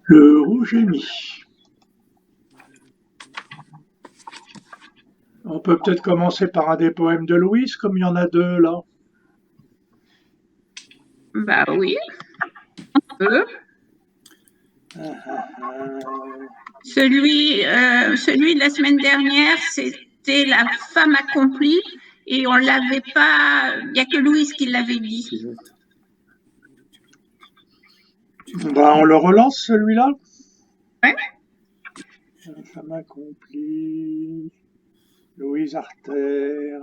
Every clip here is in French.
Le rouge est mis. On peut peut-être commencer par un des poèmes de Louise, comme il y en a deux là. Bah oui, on peut. Celui de la semaine dernière, c'était La femme accomplie et on l'avait pas. Il n'y a que Louise qui l'avait dit. Bah, on le relance celui-là. Ouais. La femme accomplie. Louise Artère.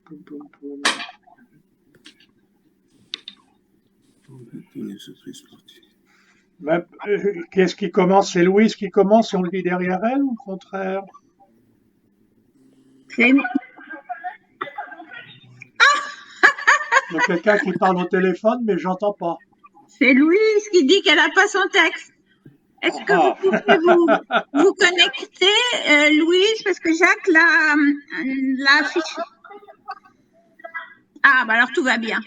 Poum, poum, poum. Qu'est-ce qui commence? C'est Louise qui commence et on le dit derrière elle ou au contraire? C'est Il y a quelqu'un qui parle au téléphone, mais j'entends pas. c'est Louise qui dit qu'elle n'a pas son texte. Est-ce que vous pouvez vous connecter, Louise, parce que Jacques l'a affiché. Ah, bah alors tout va bien.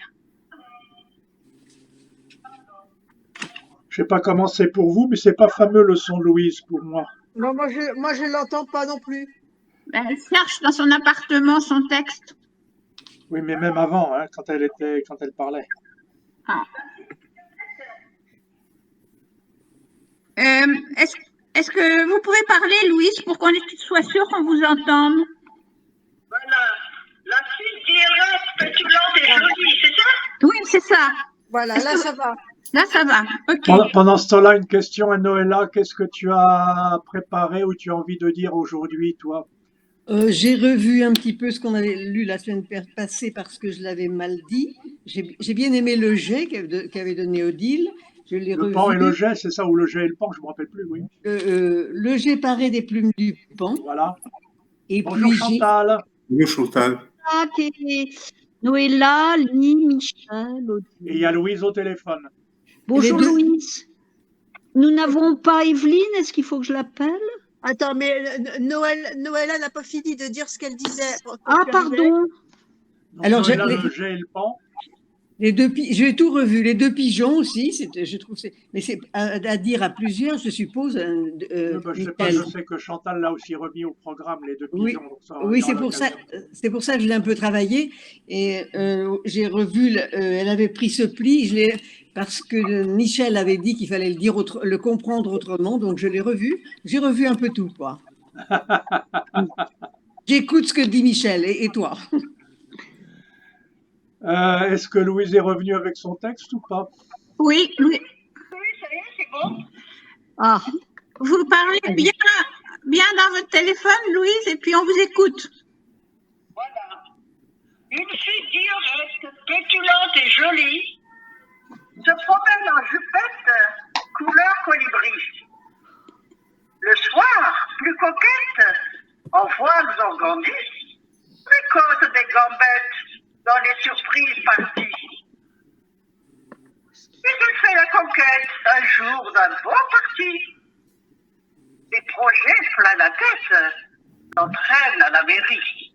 Je sais pas comment c'est pour vous, mais c'est pas fameux le son de Louise pour moi. Non, moi je l'entends pas non plus. Elle cherche dans son appartement son texte. Oui, mais même avant, hein, quand elle parlait. Ah. Est-ce que vous pouvez parler, Louise, pour qu'on soit sûr qu'on vous entende? Voilà. La fille dirait pétulante et jolie, c'est ça? Oui, c'est ça. Voilà, là ça va. Là, ça va. Ok. Pendant ce temps-là, une question à Noëlla. Qu'est-ce que tu as préparé ou tu as envie de dire aujourd'hui, toi? J'ai revu un petit peu ce qu'on avait lu la semaine passée parce que je l'avais mal dit. J'ai bien aimé le jet qu'avait donné Odile. Je l'ai revu. Le pan et le jet, c'est ça, ou le jet et le pan, je ne me rappelle plus, oui. Le jet paraît des plumes du pan. Voilà. Et bonjour puis Chantal. Bonjour Chantal. Noëlla, Lee, Michel, Odile. Et il y a Louise au téléphone. Bonjour Louise. Nous n'avons pas Evelyne, est-ce qu'il faut que je l'appelle? Attends, mais Noëlla n'a pas fini de dire ce qu'elle disait. Ah, pardon. Donc, alors, le jet et le pan. J'ai tout revu, les deux pigeons aussi, je trouve, mais c'est à dire à plusieurs, je suppose. Je sais que Chantal l'a aussi remis au programme, les deux pigeons. Oui, c'est pour ça que je l'ai un peu travaillé. Et j'ai revu, elle avait pris ce pli, parce que Michel avait dit qu'il fallait le comprendre autrement, donc je l'ai revu. J'ai revu un peu tout, quoi. J'écoute ce que dit Michel, et toi? Est-ce que Louise est revenue avec son texte ou pas? Oui, oui. Oui, ça y est, c'est bon. Ah. Vous parlez bien dans votre téléphone, Louise, et puis on vous écoute. Voilà. Une fille dioreste, pétulante et jolie, se promène en jupette, couleur colibri. Le soir, plus coquette, en voiles organdis, tricote des gambettes dans les surprises parties. Et elle fait la conquête un jour d'un beau parti. Les projets plein la tête l'entraînent à la mairie.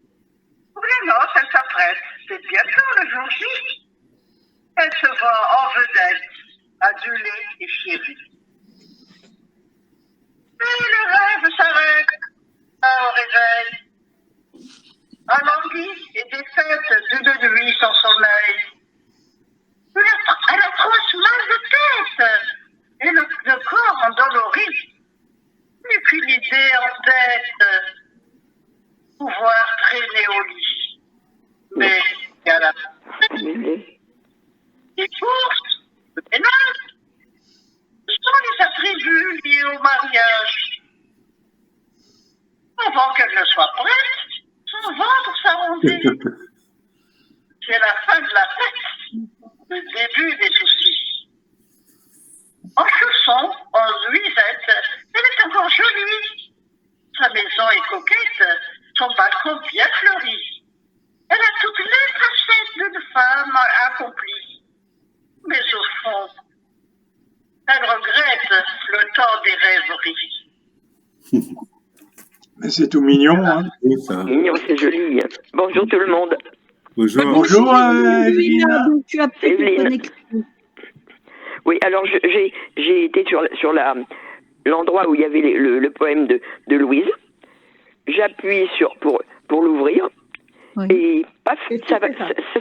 Pour les noces, elle s'apprête, c'est bientôt le jour J. Elle se voit en vedette, adulée et chérie. Et le rêve s'arrête au réveil. Alanguie et défaite d'une nuit sans sommeil. Elle a trop mal de tête et le corps endolori. Et puis l'idée en tête, pouvoir traîner au lit. Mais il y a les courses, le ménage, ce sont les attributs liés au mariage. Avant qu'elle ne soit prête, son ventre s'arrondit. C'est la fin de la fête, le début des soucis. En chaussons, en nuisette, elle est encore jolie. Sa maison est coquette, son balcon bien fleuri. Elle a toutes les facettes d'une femme accomplie. Mais au fond, elle regrette le temps des rêveries. Mais c'est tout mignon, hein. Oui, ça. Mignon, c'est joli. Bonjour tout le monde. Bonjour. Bonjour, Evelyne. Tu as peut-être connecté. Oui, alors j'ai été sur l'endroit où il y avait le poème de Louise. J'appuie pour l'ouvrir. Oui. Et paf, Et ça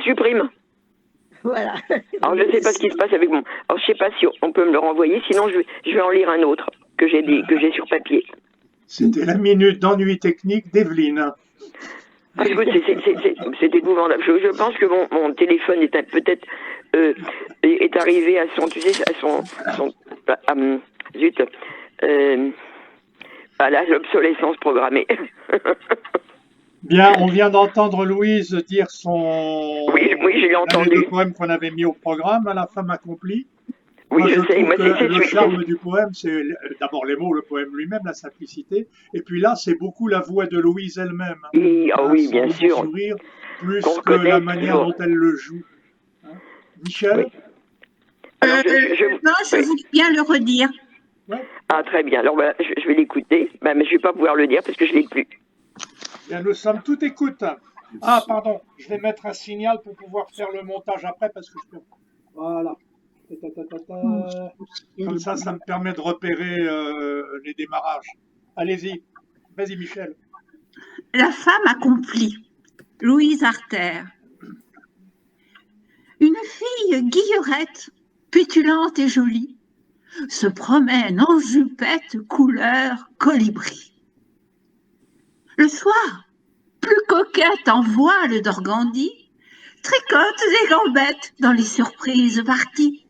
supprime. Voilà. Alors je ne sais pas ce qui se passe avec mon. Alors je sais pas si on peut me le renvoyer, sinon je vais en lire un autre que j'ai sur papier. C'était la minute d'ennui technique d'Evelyne. Ah, écoute, c'est épouvantable. Je pense que mon téléphone est peut-être est arrivé à son, tu sais, à son zut, à l'obsolescence programmée. Bien, on vient d'entendre Louise dire son. Oui, je l'ai entendu. Le poème qu'on avait mis au programme, à la femme accomplie. Oui, Moi, je sais. trouve Moi, que le charme du poème, c'est d'abord les mots, le poème lui-même, la simplicité, et puis là, c'est beaucoup la voix de Louise elle-même. Oui, oh oui, bien son sûr. sourire, plus Qu'on que la reconnaît manière toujours. dont elle le joue. Hein. Michel? Oui. Alors, Non, je oui. voulais bien le redire. Ouais. Ah, très bien. Alors, voilà, je vais l'écouter, mais je ne vais pas pouvoir le dire parce que je ne l'ai plus. Bien, nous sommes tout écoute. Ah, pardon, je vais mettre un signal pour pouvoir faire le montage après parce que je peux. Voilà. Comme ça me permet de repérer les démarrages. Allez-y. Vas-y, Michel. La femme accomplie, Louise Arter. Une fille guillerette, pétulante et jolie, se promène en jupette couleur colibri. Le soir, plus coquette en voile d'organdi, tricote des gambettes dans les surprises parties.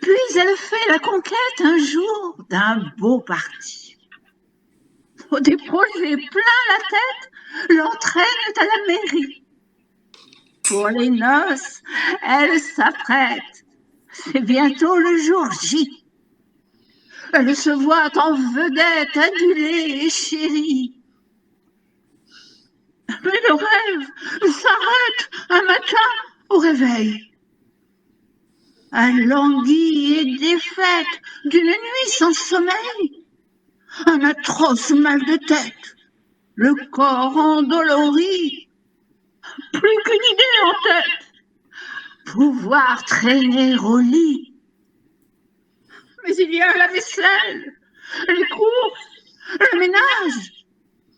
Puis elle fait la conquête un jour d'un beau parti. Des projets plein la tête l'entraînent à la mairie. Pour les noces, elle s'apprête. C'est bientôt le jour J. Elle se voit en vedette, adulée et chérie. Mais le rêve s'arrête un matin au réveil. Elle languit et défaite d'une nuit sans sommeil. Un atroce mal de tête, le corps endolori. Plus qu'une idée en tête, pouvoir traîner au lit. Mais il y a la vaisselle, les courses, le ménage.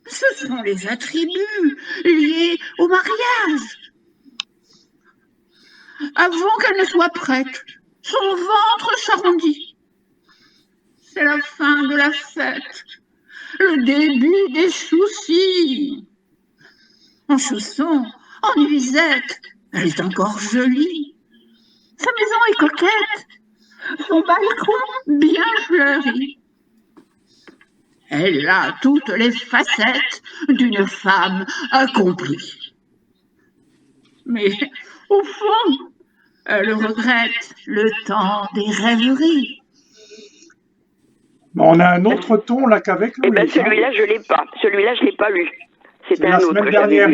Ce sont les attributs liés au mariage. Avant qu'elle ne soit prête, son ventre s'arrondit. C'est la fin de la fête, le début des soucis. En chaussons, en nuisette, elle est encore jolie. Sa maison est coquette, son balcon bien fleuri. Elle a toutes les facettes d'une femme accomplie. Mais au fond, elle regrette le temps des rêveries. Bon, on a un autre ton là qu'avec Louise. Eh bien, celui-là, je ne l'ai pas. Celui-là, je ne l'ai pas lu. C'était un la autre. semaine dernière,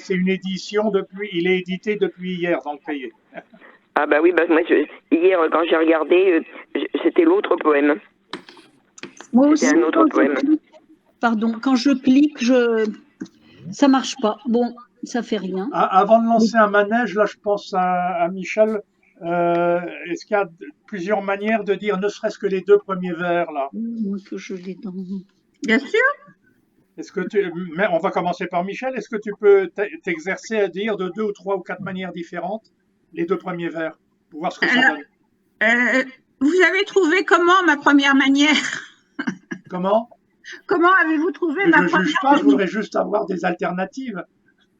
c'est une édition il est édité depuis hier dans le cahier. Ah bah oui, moi, hier, quand j'ai regardé, c'était l'autre poème. Moi aussi, C'était un autre poème. Quand je clique, ça marche pas. Bon, ça fait rien. Avant de lancer un manège, là, je pense à Michel. Est-ce qu'il y a plusieurs manières de dire ne serait-ce que les deux premiers vers là? Moi que je l'ai dans. Bien sûr. Est-ce que on va commencer par Michel. Est-ce que tu peux t'exercer à dire de 2 ou 3 ou 4 manières différentes les deux premiers vers pour voir ce que ça donne? Vous avez trouvé comment ma première manière? Comment? Comment avez-vous trouvé ma première manière? Je voudrais juste avoir des alternatives.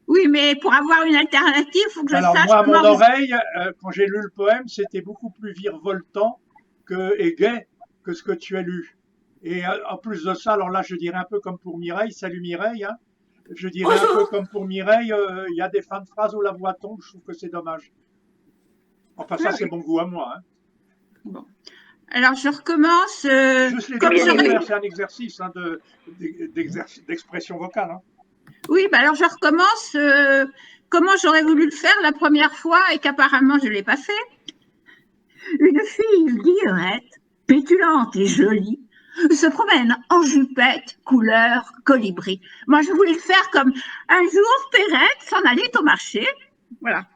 Oui, mais pour avoir une alternative, il faut que je sache moi, à comment... mon oreille, quand j'ai lu le poème, c'était beaucoup plus virevoltant et gai que ce que tu as lu. Et en plus de ça, alors là, je dirais un peu comme pour Mireille. Salut Mireille. Hein. Je dirais un peu comme pour Mireille, il y a des fins de phrases où la voix tombe. Je trouve que c'est dommage. Enfin, ça, c'est bon goût à moi. Hein. Bon. Alors, je recommence. Juste les deux c'est un exercice hein, d'expression vocale. Hein. Oui, alors je recommence. Comment j'aurais voulu le faire la première fois et qu'apparemment je ne l'ai pas fait. Une fille guillerette, pétulante et jolie, se promène en jupette couleur colibri. Moi, je voulais le faire comme un jour, Perrette s'en allait au marché. Voilà.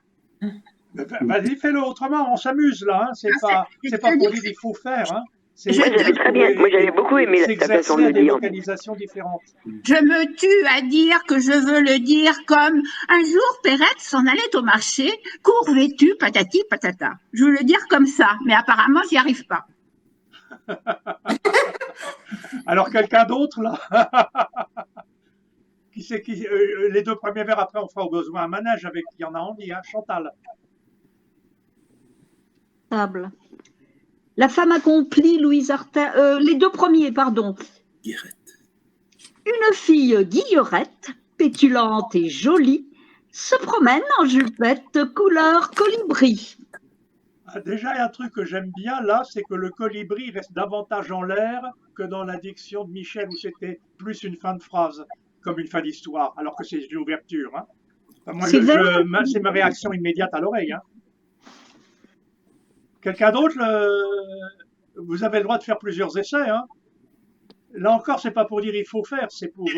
Vas-y, fais-le autrement, on s'amuse là, hein. C'est pas pour dire il faut faire, hein. C'est Moi, j'avais très bien, moi, j'avais beaucoup aimé ta façon de s'exercer à le des dire. vocalisations différentes. Je me tue à dire que je veux le dire comme un jour Perrette s'en allait au marché, court vêtue, patati patata. Je veux le dire comme ça, mais apparemment j'y arrive pas. Alors quelqu'un d'autre là qui c'est qui les deux premiers vers, après on fera au besoin un manège avec qui en a envie, hein, Chantal. Table. La femme accomplie, Louise Artin. Les deux premiers, pardon. Guirette. Une fille guillerette, pétulante et jolie, se promène en jupette couleur colibri. Ah, déjà, il y a un truc que j'aime bien là, c'est que le colibri reste davantage en l'air que dans la diction de Michel où c'était plus une fin de phrase, comme une fin d'histoire, alors que c'est une ouverture, hein. Enfin, moi, c'est ma réaction immédiate à l'oreille, hein. Quelqu'un d'autre, vous avez le droit de faire plusieurs essais, hein. Là encore, c'est pas pour dire il faut faire, c'est pour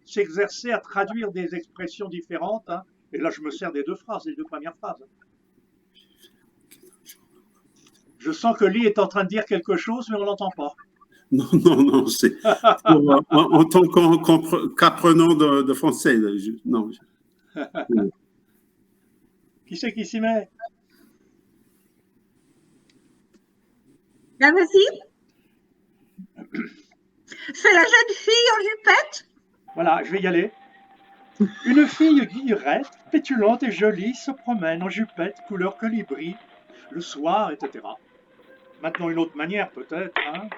s'exercer à traduire des expressions différentes, hein. Et là, je me sers des deux phrases, des deux premières phrases. Je sens que Lee est en train de dire quelque chose, mais on l'entend pas. Non, c'est en tant qu'apprenant de français. Non. Qui c'est qui s'y met? Là, vas-y. C'est la jeune fille en jupette. Voilà, je vais y aller. Une fille guillerette, pétulante et jolie, se promène en jupette couleur colibri, le soir, etc. Maintenant, une autre manière peut-être, hein.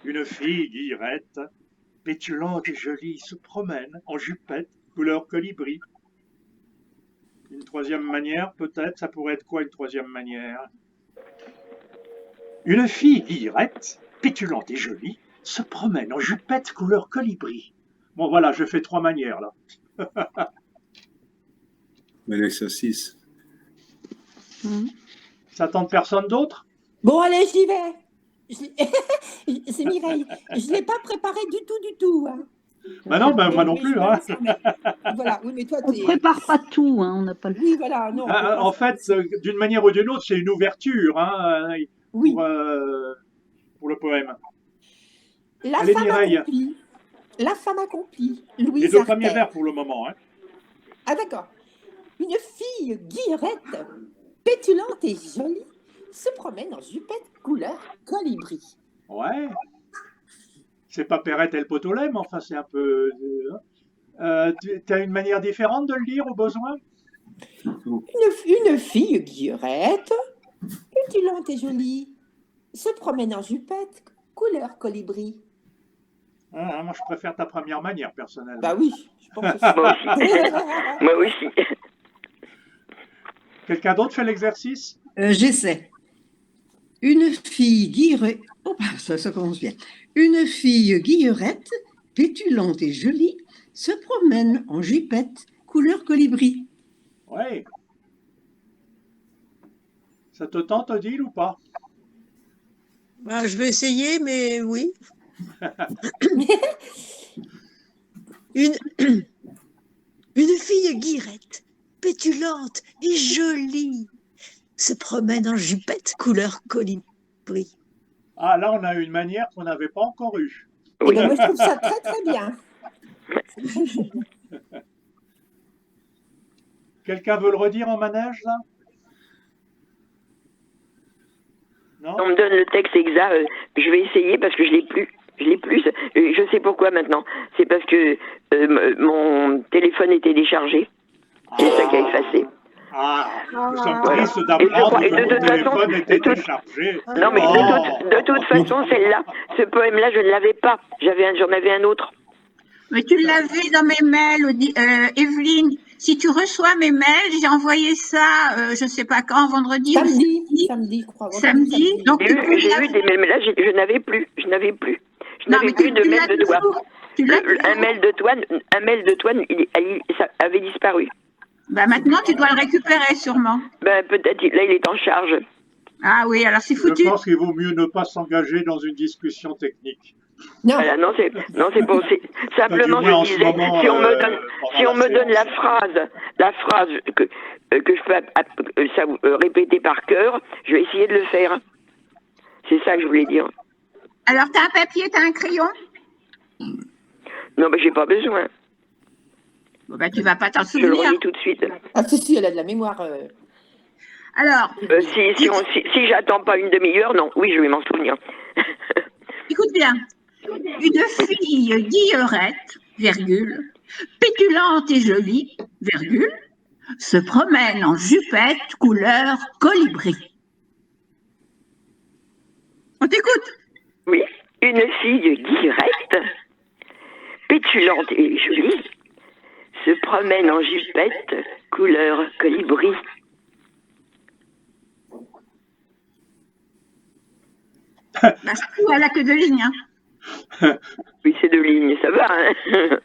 Une fille guillerette, pétulante et jolie, se promène en jupette couleur colibri. Une troisième manière, peut-être, ça pourrait être quoi une troisième manière? Une fille guillerette, pétulante et jolie, se promène en jupette couleur colibri. Bon voilà, je fais trois manières là. Bel exercice. Ça tente personne d'autre? Bon, allez, j'y vais. C'est Mireille. Je ne l'ai pas préparé du tout. Hein. Bah non, moi non plus. Hein. Voilà, oui, mais toi, On ne prépare pas tout, hein, on n'a pas le. Oui, voilà, non. En fait, d'une manière ou d'une autre, c'est une ouverture, hein, oui. Pour le poème. La Allez, femme Mireille. accomplie. La femme accomplie. Louise Les deux Artin. premiers vers pour le moment. Hein. Ah d'accord. Une fille guillerette, pétulante et jolie, se promène en jupette couleur colibri. Ouais. C'est pas Perrette et le pot au lait, mais enfin c'est un peu... tu as une manière différente de le lire au besoin? Une fille guillerette, pétulante et jolie, se promène en jupette couleur colibri. Moi je préfère ta première manière personnellement. Bah oui, je pense aussi. Moi aussi. Quelqu'un d'autre fait l'exercice? J'essaie. Une fille guillerette, ça commence bien. Une fille guillerette, pétulante et jolie, se promène en jupette couleur colibri. Ouais. Ça te tente, Odile, ou pas? Bah, je vais essayer, mais oui. Une fille guillerette, pétulante et jolie, se promène en jupette couleur colibri. Ah, là, on a une manière qu'on n'avait pas encore eue. Oui. Ben, moi, je trouve ça très, très bien. Quelqu'un veut le redire en manège, là? Non? On me donne le texte exact, je vais essayer parce que je l'ai plus. Je sais pourquoi maintenant. C'est parce que mon téléphone était déchargé. C'est ça qui a effacé. Nous sommes tristes d'apprendre que mon téléphone était déchargé. Non, mais de toute façon, celle-là, ce poème-là, je ne l'avais pas. J'en avais un autre. Mais tu l'avais dans mes mails, Evelyne. Si tu reçois mes mails, j'ai envoyé ça, je ne sais pas quand, vendredi. Samedi, je crois. Samedi. Donc, j'ai eu des mails, mais là, je n'avais plus. Je n'avais plus de mail de toi. Un mail de toi, ça avait disparu. Bah maintenant, tu dois le récupérer sûrement. Peut-être, là, il est en charge. Ah oui, alors c'est foutu. Je pense qu'il vaut mieux ne pas s'engager dans une discussion technique. Non. Voilà, non, c'est bon. Simplement, moins en je ce disais, moment, si on me pendant la donne séance. la phrase que je peux répéter par cœur, je vais essayer de le faire. C'est ça que je voulais dire. Alors, t'as un papier, t'as un crayon? Non, mais j'ai pas besoin. Bon, ben, tu vas pas t'en Je le souvenir. redis tout de suite. Ah, si, elle a de la mémoire. Alors, Si j'attends pas une demi-heure, non. Oui, je vais m'en souvenir. écoute bien. Une fille guillerette, virgule, pétulante et jolie, virgule, se promène en jupette couleur colibri. On t'écoute? Oui, une fille guillerette, pétulante et jolie, se promène en jupette couleur colibri. Bah, c'est tout, elle a que 2 lignes. Hein. Oui, c'est 2 lignes, ça va. Hein.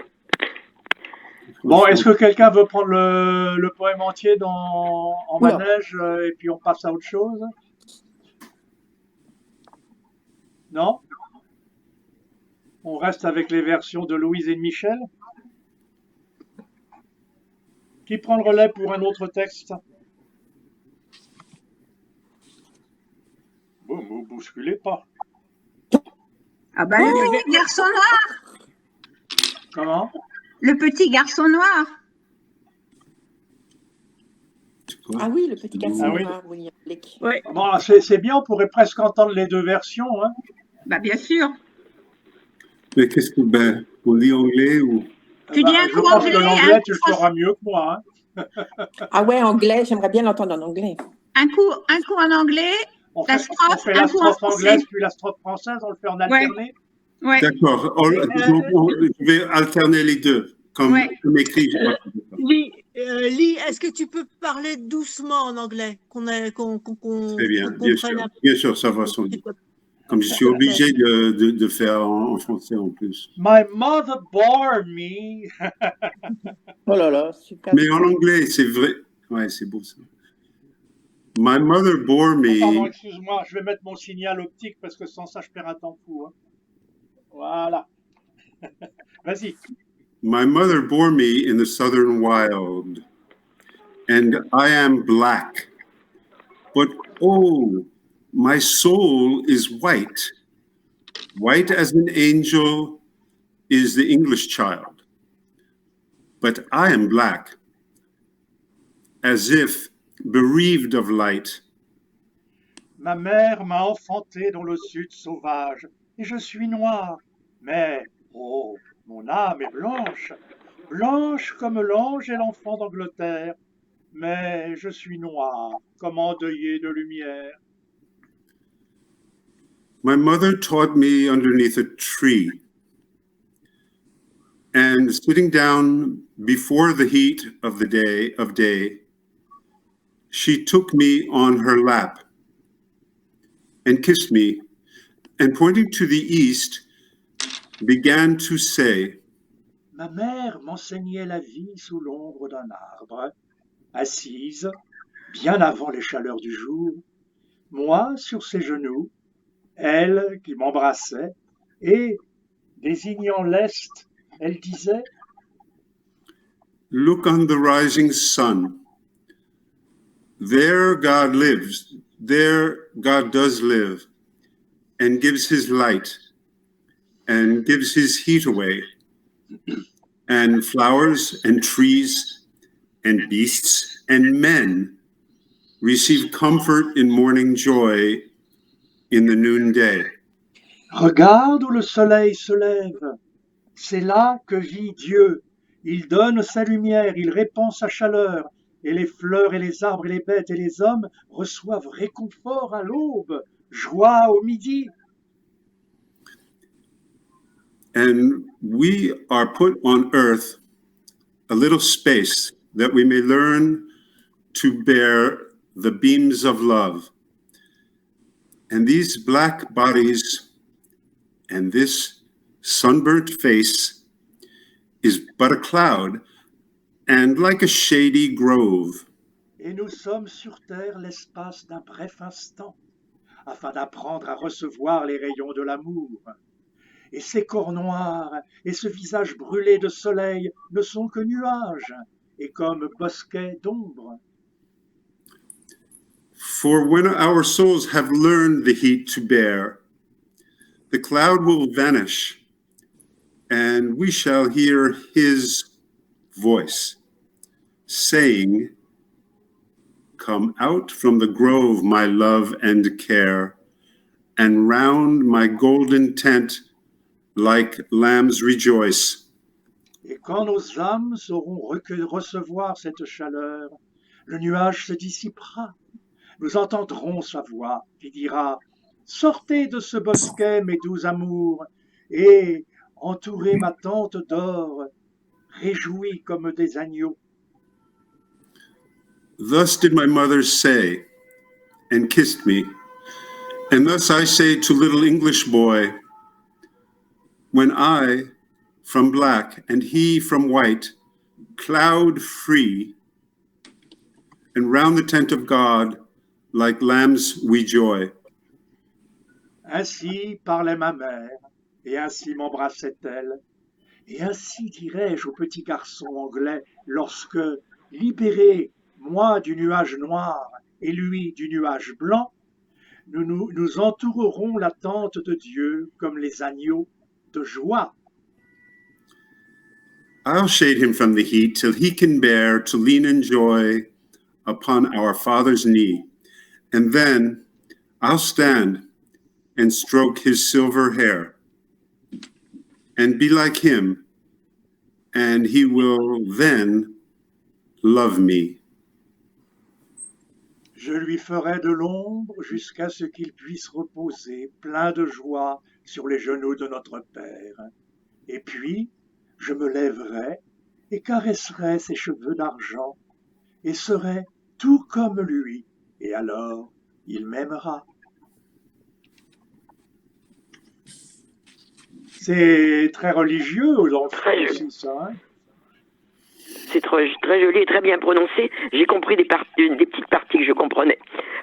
Bon, est-ce que quelqu'un veut prendre le poème entier en Oula. manège et puis on passe à autre chose? Non? On reste avec les versions de Louise et de Michel? Qui prend le relais pour un autre texte? Vous ne me bousculez pas. Ah ben, le petit garçon noir. Comment? Le petit garçon noir. Ah oui, le petit garçon Ah oui. noir, William Blake. Oui. Bon, c'est bien, on pourrait presque entendre les 2 versions. Hein? Bah, bien sûr. Mais qu'est-ce que, ben, on lit anglais ou? Tu dis un Je coup pense que anglais, l'anglais, un tu le coup feras mieux que moi. Hein? Ah ouais, anglais, j'aimerais bien l'entendre en anglais. un coup en anglais, On la fait strophe, la un coup en strophe français. anglaise puis la strophe française, on le fait en alterné? Ouais. D'accord. Je vais alterner les deux. Comme écrit. Lee, est-ce que tu peux parler doucement en anglais, qu'on Très bien, bien sûr. comprenne un peu Bien sûr, ça va sans doute. Comme je suis obligé de faire en français en plus. My mother bore me. Oh là là, super. Mais en anglais, c'est vrai. Ouais, c'est beau ça. My mother bore Oh, pardon, me. excuse-moi, je vais mettre mon signal optique parce que sans ça, je perds un temps fou. Hein. Voilà. Vas-y. My mother bore me in the southern wild, and I am black. But oh, my soul is white. White as an angel is the English child. But I am black, as if bereaved of light. Ma mère m'a enfanté dans le sud sauvage, et je suis noir. Mais, oh, mon âme est blanche, blanche comme l'ange et l'enfant d'Angleterre. Mais je suis noir, comme endeuillé de lumière. My mother taught me underneath a tree, and sitting down before the heat of the day, she took me on her lap and kissed me, and pointing to the east, began to say, Ma mère m'enseignait la vie sous l'ombre d'un arbre, assise, bien avant les chaleurs du jour, moi sur ses genoux, elle qui m'embrassait, et, désignant l'Est, elle disait, Look on the rising sun. There God lives, there God does live, and gives his light, and gives his heat away, and flowers and trees and beasts and men receive comfort in morning joy in the noonday. Regarde où le soleil se lève, c'est là que vit Dieu. Il donne sa lumière, il répand sa chaleur, et les fleurs et les arbres et les bêtes et les hommes reçoivent réconfort à l'aube, joie au midi. And we are put on earth a little space that we may learn to bear the beams of love. And these black bodies and this sunburnt face is but a cloud and like a shady grove. Et nous sommes sur terre l'espace d'un bref instant, afin d'apprendre à recevoir les rayons de l'amour. et ces corps noirs, et ce visage brûlé de soleil ne sont que nuages, et comme bosquets d'ombre. For when our souls have learned the heat to bear, the cloud will vanish, and we shall hear his voice, saying, "Come out from the grove, my love and care, and round my golden tent like lambs rejoice." Et quand nos âmes sauront recevoir cette chaleur, le nuage se dissipera. Nous entendrons sa voix qui dira « Sortez de ce bosquet, mes doux amours, et entourez ma tente d'or, réjouis comme des agneaux. » Thus did my mother say, and kissed me, and thus I say to little English boy, when I, from black and he from white, cloud free, and round the tent of God, like lambs we joy. Ainsi parlait ma mère, et ainsi m'embrassait-elle, et ainsi dirais-je au petit garçon anglais lorsque, libéré, moi du nuage noir et lui du nuage blanc, nous entourerons la tente de Dieu comme les agneaux de joie. I'll shade him from the heat till he can bear to lean in joy upon our Father's knee. And then I'll stand and stroke his silver hair and be like him, and he will then love me. Je lui ferai de l'ombre jusqu'à ce qu'il puisse reposer plein de joie sur les genoux de notre Père. Et puis, je me lèverai et caresserai ses cheveux d'argent et serai tout comme lui. Et alors, il m'aimera. C'est très religieux dans le fond aussi, ça. Hein? C'est très, très joli et très bien prononcé. J'ai compris des petites parties que je comprenais,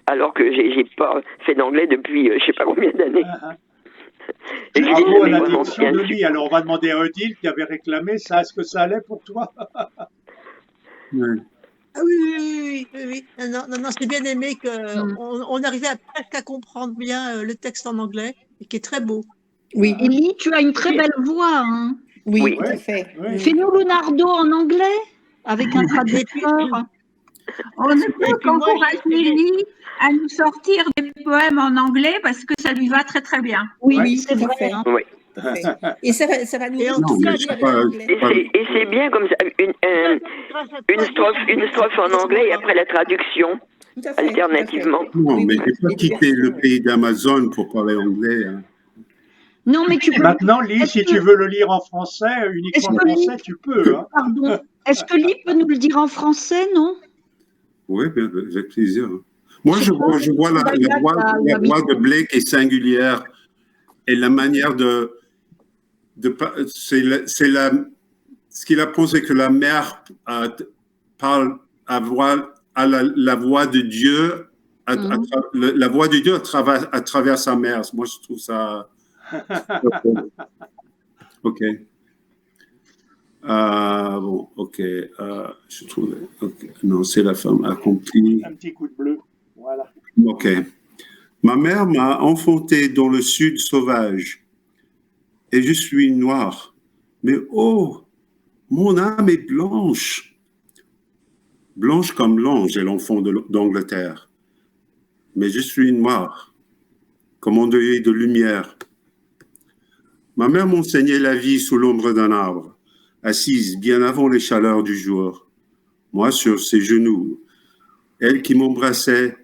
alors que j'ai pas fait d'anglais depuis je sais pas combien d'années. Bravo à la diction de Lee. Alors on va demander à Odile qui avait réclamé ça. Est-ce que ça allait pour toi? Oui. Ah oui. Non, j'ai bien aimé qu'on arrivait presque à comprendre bien le texte en anglais, et qui est très beau. Oui. Élie, tu as une très belle voix. Hein. Oui, tout à fait. Oui. Fais-nous Leonardo en anglais, avec un traducteur. On ne peut qu'encourager Lily à nous sortir des poèmes en anglais parce que ça lui va très très bien. Oui, c'est tout à vrai. fait. Hein. Oui. Et ça va nous... Et en Non, tout mais cas, c'est il y avait pas- l'anglais. Et c'est bien comme ça, une strophe en anglais et après la traduction, Tout à fait. alternativement. Non, Oui, mais oui. j'ai pas Et quitté le diversion. pays d'Amazon pour parler anglais. Hein. Non, mais tu peux... Maintenant, Lee, Est-ce si que- tu veux le lire en français, Est-ce uniquement en que Lee- français, tu peux. Hein? Pardon. Est-ce que Lee peut nous le dire en français, non? Oui, bien, avec plaisir. Moi, je vois la voix de Blake est singulière et la manière ce qu'il apprend, c'est que la mère parle à la voix de Dieu, la voix de Dieu à travers sa mère. Moi, je trouve ça. OK. Bon, OK. Je trouve. Okay. Non, c'est la femme accomplie. Un petit coup de bleu. Voilà. OK. Ma mère m'a enfanté dans le sud sauvage et je suis noir. Mais oh, mon âme est blanche. Blanche comme l'ange et l'enfant d'Angleterre. Mais je suis noir, comme endeuillé de lumière. Ma mère m'enseignait la vie sous l'ombre d'un arbre, assise bien avant les chaleurs du jour. Moi sur ses genoux, elle qui m'embrassait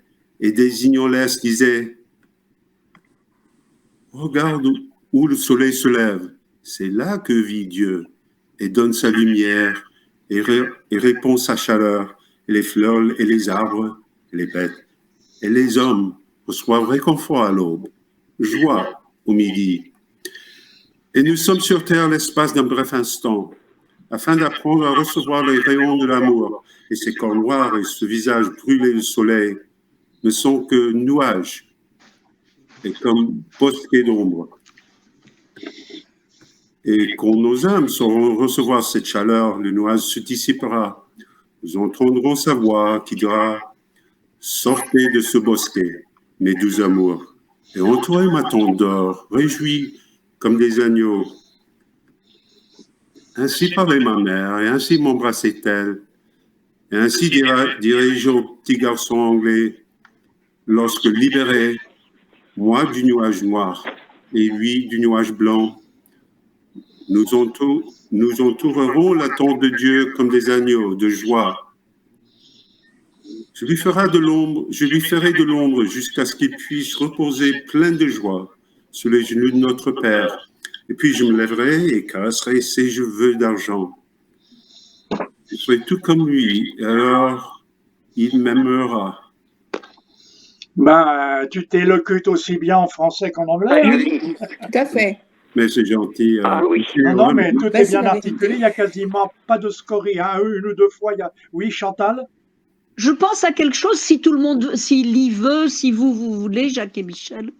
et désignant l'est disait « Regarde où le soleil se lève, c'est là que vit Dieu et donne sa lumière et répand sa chaleur, et les fleurs et les arbres, et les bêtes, et les hommes reçoivent réconfort à l'aube, joie au midi. Et nous sommes sur terre l'espace d'un bref instant, afin d'apprendre à recevoir les rayons de l'amour, et ces corps noirs et ce visage brûlé du soleil ne sont que nuages et comme bosquets d'ombre. Et quand nos âmes sauront recevoir cette chaleur, le nuage se dissipera. Nous entendrons sa voix qui dira « Sortez de ce bosquet, mes doux amours, et entourez ma tente d'or, réjouis comme des agneaux. » Ainsi parlait ma mère, et ainsi m'embrassait-elle. Et ainsi dirai-je au petit garçon anglais, lorsque libéré, moi du nuage noir, et lui du nuage blanc, nous entourerons la tente de Dieu comme des agneaux de joie. Je lui ferai de l'ombre jusqu'à ce qu'il puisse reposer plein de joie sur les genoux de notre Père. Et puis je me lèverai et caresserai ses cheveux d'argent. Je serai tout comme lui, et alors il m'aimera. Ben, tu t'élocutes aussi bien en français qu'en anglais. Hein. Tout à fait. Mais c'est gentil. Ah oui. Non, mais tout Ben, est c'est bien la articulé. Il n'y a quasiment pas de scorie. Hein. Une ou deux fois, il y a... Oui, Chantal? Je pense à quelque chose, si tout le monde, s'il y veut, si vous voulez, Jacques et Michel,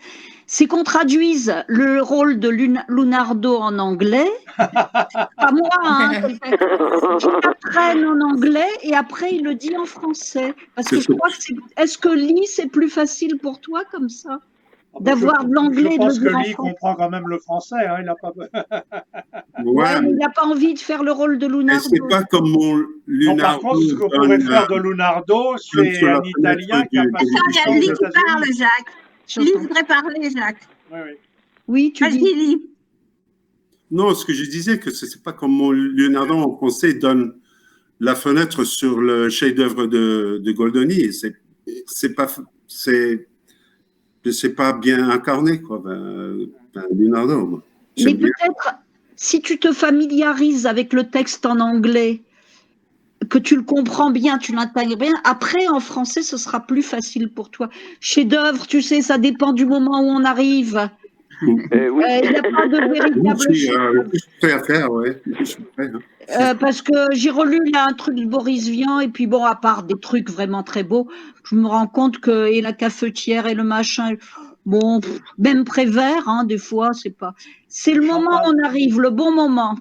c'est qu'on traduise le rôle de Lunardo en anglais, pas moi, hein, quelqu'un qui apprenne en anglais et après il le dit en français. Parce que je crois que est-ce que Lee, c'est plus facile pour toi comme ça? D'avoir de l'anglais et Je de le pense que dire en Lee français. comprend quand même le français. Hein. Il n'a pas... Ouais, mais il n'a pas envie de faire le rôle de Mais Lunardo. c'est pas comme mon Non, Lunardo. par contre, ce qu'on pourrait faire de Lunardo, c'est un Italien qui a passé du temps aux Lis qui parle, États-Unis. Jacques. Lis voudrait parler, Jacques. Oui, oui. Oui, tu Vas-y, dis. Lis. Non, ce que je disais, que c'est pas comme mon Leonardo en français donne la fenêtre sur le chef-d'œuvre de Goldoni. C'est pas bien incarné, quoi. Leonardo, moi. Mais peut-être, si tu te familiarises avec le texte en anglais, que tu le comprends bien, tu l'intègres bien, après en français, ce sera plus facile pour toi. Chef-d'œuvre, tu sais, ça dépend du moment où on arrive. Oui. Il n'y a pas de véritable Je suis chef-d'œuvre. prêt à faire, ouais. Je suis prêt, hein. Parce que j'ai relu là un truc de Boris Vian, et puis bon, à part des trucs vraiment très beaux, je me rends compte que et la cafetière et le machin, bon, même Prévert, hein, des fois, c'est pas. C'est le moment où on arrive, le bon moment,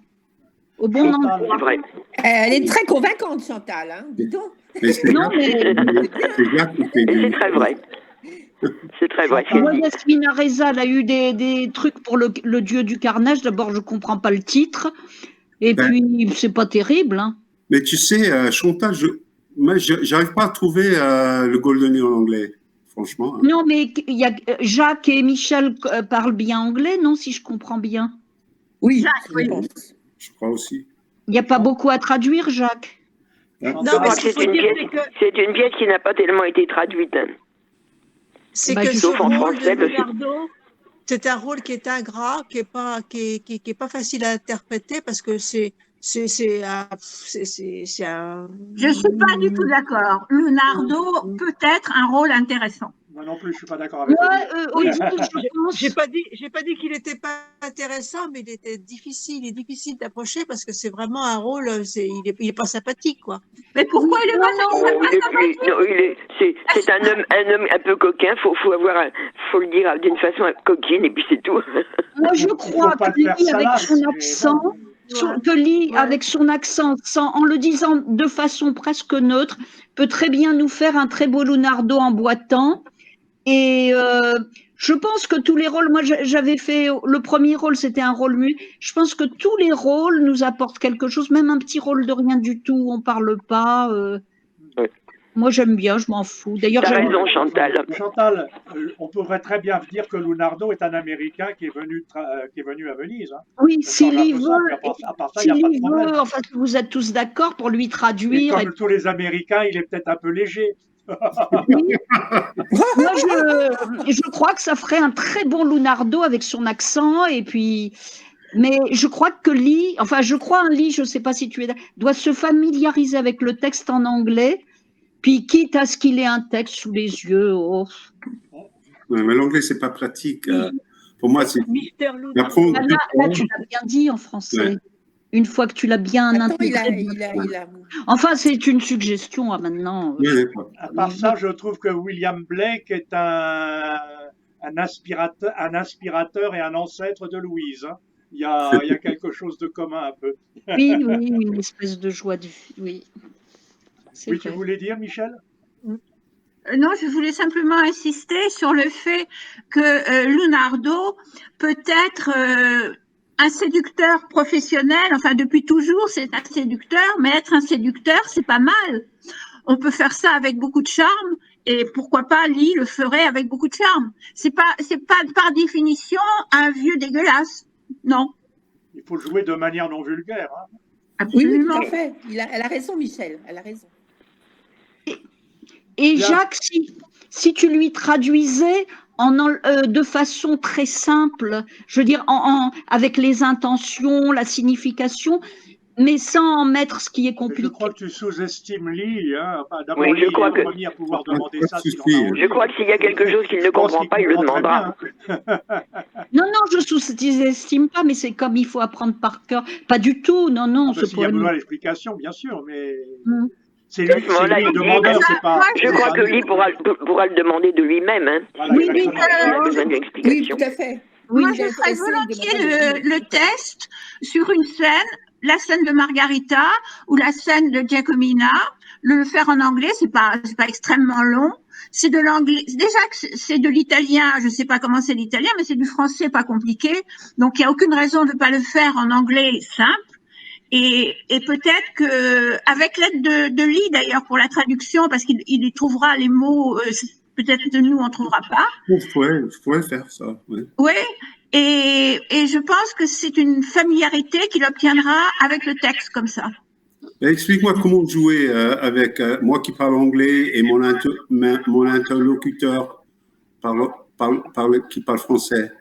au bon Chantal. endroit. C'est vrai. Elle est très convaincante, Chantal. Hein, dis donc. Mais c'est Non, mais bien que c'est Et c'est très vrai. C'est très vrai. ce qu'elle moi, dit. Yasmina Reza, elle a eu des trucs pour le dieu du carnage. D'abord, je comprends pas le titre, et Ben. puis c'est pas terrible. Hein. Mais tu sais, Chantal, moi, j'arrive pas à trouver le Goldoni en anglais, franchement. Hein. Non, mais il y a Jacques et Michel parlent bien anglais, non, si je comprends bien. Oui, Jacques, je oui. pense. Je crois aussi. Il n'y a pas beaucoup à traduire, Jacques. Je Non, mais crois ce que qu'il c'est faut une dire, pièce, c'est une pièce qui n'a pas tellement été traduite. Hein. c'est Bah, que ce sauf en rôle français, de parce que- Leonardo, c'est un rôle qui est ingrat, qui est pas facile à interpréter parce que c'est un. Je ne suis pas du tout d'accord. Leonardo peut être un rôle intéressant. Moi non plus, je ne suis pas d'accord avec Ouais, lui. Odile, je pense. J'ai pas dit qu'il n'était pas intéressant, mais il était difficile. Il est difficile d'approcher parce que c'est vraiment un rôle. Il est pas sympathique, quoi. Mais pourquoi il est pas Oh, c'est un homme un peu coquin. Faut le dire d'une façon coquine et puis c'est tout. Moi, je crois pas que le faire Lee, avec salace, son mais accent, bon. que Lee, Ouais. avec son accent, en le disant de façon presque neutre, peut très bien nous faire un très beau Leonardo en boitant. Et je pense que tous les rôles, moi j'avais fait, le premier rôle c'était un rôle muet, je pense que tous les rôles nous apportent quelque chose, même un petit rôle de rien du tout, on parle pas. Ouais. Moi j'aime bien, je m'en fous. D'ailleurs, T'as raison, Chantal. Chantal, on pourrait très bien dire que Leonardo est un Américain qui est venu à Venise. Hein. oui, Ça s'il change un y peu veut, ça, puis à part ça, il n'y a pas de problème. enfin que vous êtes tous d'accord pour lui Et traduire. comme tous les Américains, il est peut-être un peu léger. Moi, je crois que ça ferait un très bon Leonardo avec son accent et puis. Mais je crois que Lee, enfin, je crois un Lee, je ne sais pas si tu es, doit se familiariser avec le texte en anglais, puis quitte à ce qu'il ait un texte sous les yeux. Oh. Ouais, mais l'anglais, c'est pas pratique. Pour moi, c'est Mister Leonardo. d'apprendre. Là, tu l'as bien dit en français. Ouais. Une fois que tu l'as bien Attends, intégré. Enfin, c'est une suggestion à maintenant. Ouais, À part ça, je trouve que William Blake est un aspirateur et un ancêtre de Louise. Hein. il y a quelque chose de commun un peu. Oui, oui, une espèce de joie de vie. Oui, c'est Oui, tu vrai. voulais dire, Michel? Non, je voulais simplement insister sur le fait que Lunardo peut être un séducteur professionnel. Enfin, depuis toujours, c'est un séducteur, mais être un séducteur, c'est pas mal. On peut faire ça avec beaucoup de charme, et pourquoi pas Lee le ferait avec beaucoup de charme. C'est pas par définition un vieux dégueulasse. Non, Il faut jouer de manière non vulgaire. Hein. Oui, oui, tout absolument. à fait. Elle a raison, Michel. Elle a raison. Et Bien. Jacques, si tu lui traduisais de façon très simple, je veux dire, avec les intentions, la signification, mais sans mettre ce qui est Mais je compliqué. crois que tu sous-estimes Lee. Hein. Enfin, d'abord, Oui, je Lee crois est le que- premier à pouvoir Pas de demander ça s'il en a souci. envie. Je crois que s'il y a quelque chose qu'il ne Je pense comprend qu'il pas, il le comprend très demandera. bien. Non, non, je sous-estime pas, mais c'est comme il faut apprendre par cœur. Pas du tout, non, non, Ah, ben, ce s'il y a besoin poème. d'explication, bien sûr, mais Hmm. c'est À ce lui moment-là, le Lee- demandeur, c'est pas. Moi, Je c'est crois pas que nous. Lee pourra le demander de lui-même. Hein. Voilà, Oui, oui, exactement. Il a besoin d'une Oui, explication. tout à fait. Moi, il est je ferais intéressé, il volontiers demandera de le test sur une scène, la scène de Margarita ou la scène de Giacomina. Le faire en anglais, c'est pas extrêmement long. C'est de l'anglais. Déjà que c'est de l'italien, je sais pas comment c'est l'italien, mais c'est du français pas compliqué. Donc il y a aucune raison de pas le faire en anglais simple. Et peut-être que avec l'aide de Lee d'ailleurs pour la traduction, parce qu'il y trouvera les mots. Peut-être que nous on trouvera pas. Je pourrais faire ça. Oui. Oui, et je pense que c'est une familiarité qu'il obtiendra avec le texte comme ça. Mais explique-moi comment jouer avec moi qui parle anglais et mon interlocuteur qui parle français.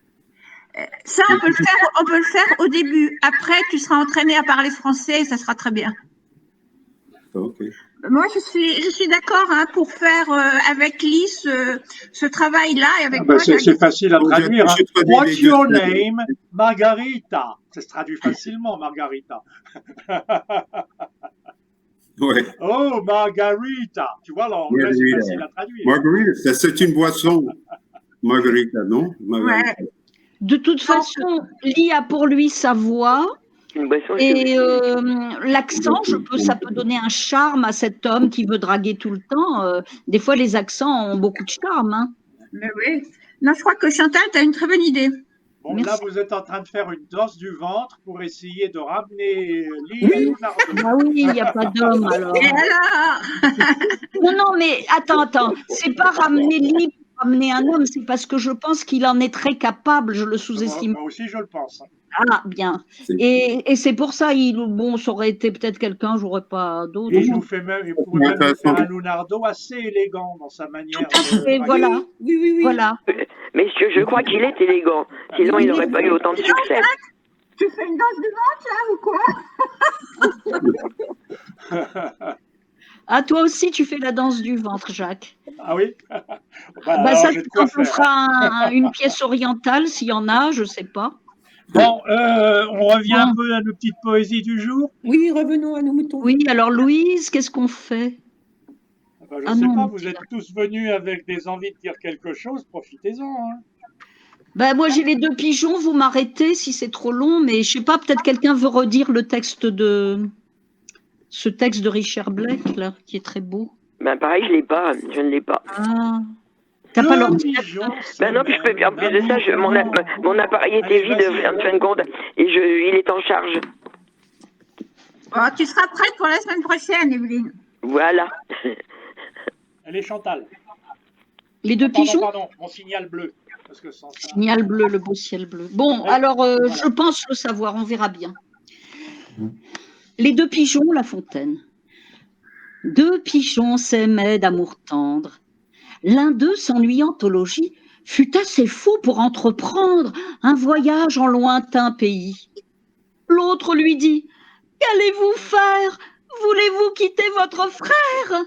Ça, on peut le faire au début. Après, tu seras entraîné à parler français et ça sera très bien. Ok. Moi, je suis d'accord hein, pour faire avec Lee ce travail-là et avec Ah, ben, toi, Jacques. c'est facile à Bon, traduire. Hein. je traduis What's les deux your scènes. name? Margarita. Ça se traduit facilement, Margarita. Ouais. Oh, Margarita. Tu vois, l'anglais, c'est Margarita. facile à traduire. Margarita, c'est une boisson. Margarita, non? Margarita. Ouais. De toute façon, Lee a pour lui sa voix. Une boisson, Et l'accent, ça peut donner un charme à cet homme qui veut draguer tout le temps. Des fois, les accents ont beaucoup de charme. Hein. Mais oui. Non, je crois que Chantal, tu as une très bonne idée. Bon, Merci. là, vous êtes en train de faire une danse du ventre pour essayer de ramener Lee à Leonardo. Ah oui, il n'y a pas d'homme alors. Et alors Non, non, mais attends. C'est pas ramener Lee pour ramener un homme, c'est parce que je pense qu'il en est très capable. Je le sous-estime. Moi aussi, je le pense. Ah, bien. Et c'est pour ça, bon, ça aurait été peut-être quelqu'un, j'aurais pas d'autre. Et il pourrait même nous faire un Leonardo assez élégant dans sa manière. Tout à fait, voilà. Oui. Voilà. Messieurs, je crois qu'il est élégant. Sinon, il n'aurait pas eu autant de succès. Tu fais une danse de ventre, là, ou quoi Ah, toi aussi, tu fais la danse du ventre, Jacques. Ah oui Bah, ça, c'est quand on fera une pièce orientale, s'il y en a, je sais pas. Bon, on revient un peu à nos petites poésies du jour. Oui, revenons à nos moutons. Oui, alors Louise, qu'est-ce qu'on fait? Je ne sais pas, vous êtes tous venus avec des envies de dire quelque chose, profitez-en. Hein. Ben, moi, j'ai les deux pigeons, vous m'arrêtez si c'est trop long, mais je sais pas, peut-être quelqu'un veut redire ce texte de Richard Blake, là, qui est très beau. Ben, pareil, je ne l'ai pas. Ah. T'as pas l'ordinateur? Ben non, puis en plus de ça, mon appareil était vide en fin de compte, et il est en charge. Oh, tu seras prête pour la semaine prochaine, Evelyne. Voilà. Elle est Chantal. Les deux pigeons? Pardon, mon signal bleu. Parce que signal bleu, le beau ciel bleu. Bon, alors, voilà. Je pense le savoir, on verra bien. Les deux pigeons, La Fontaine. Deux pigeons s'aimaient d'amour tendre. L'un d'eux, s'ennuyant au logis, fut assez fou pour entreprendre un voyage en lointain pays. L'autre lui dit: « Qu'allez-vous faire? Voulez-vous quitter votre frère?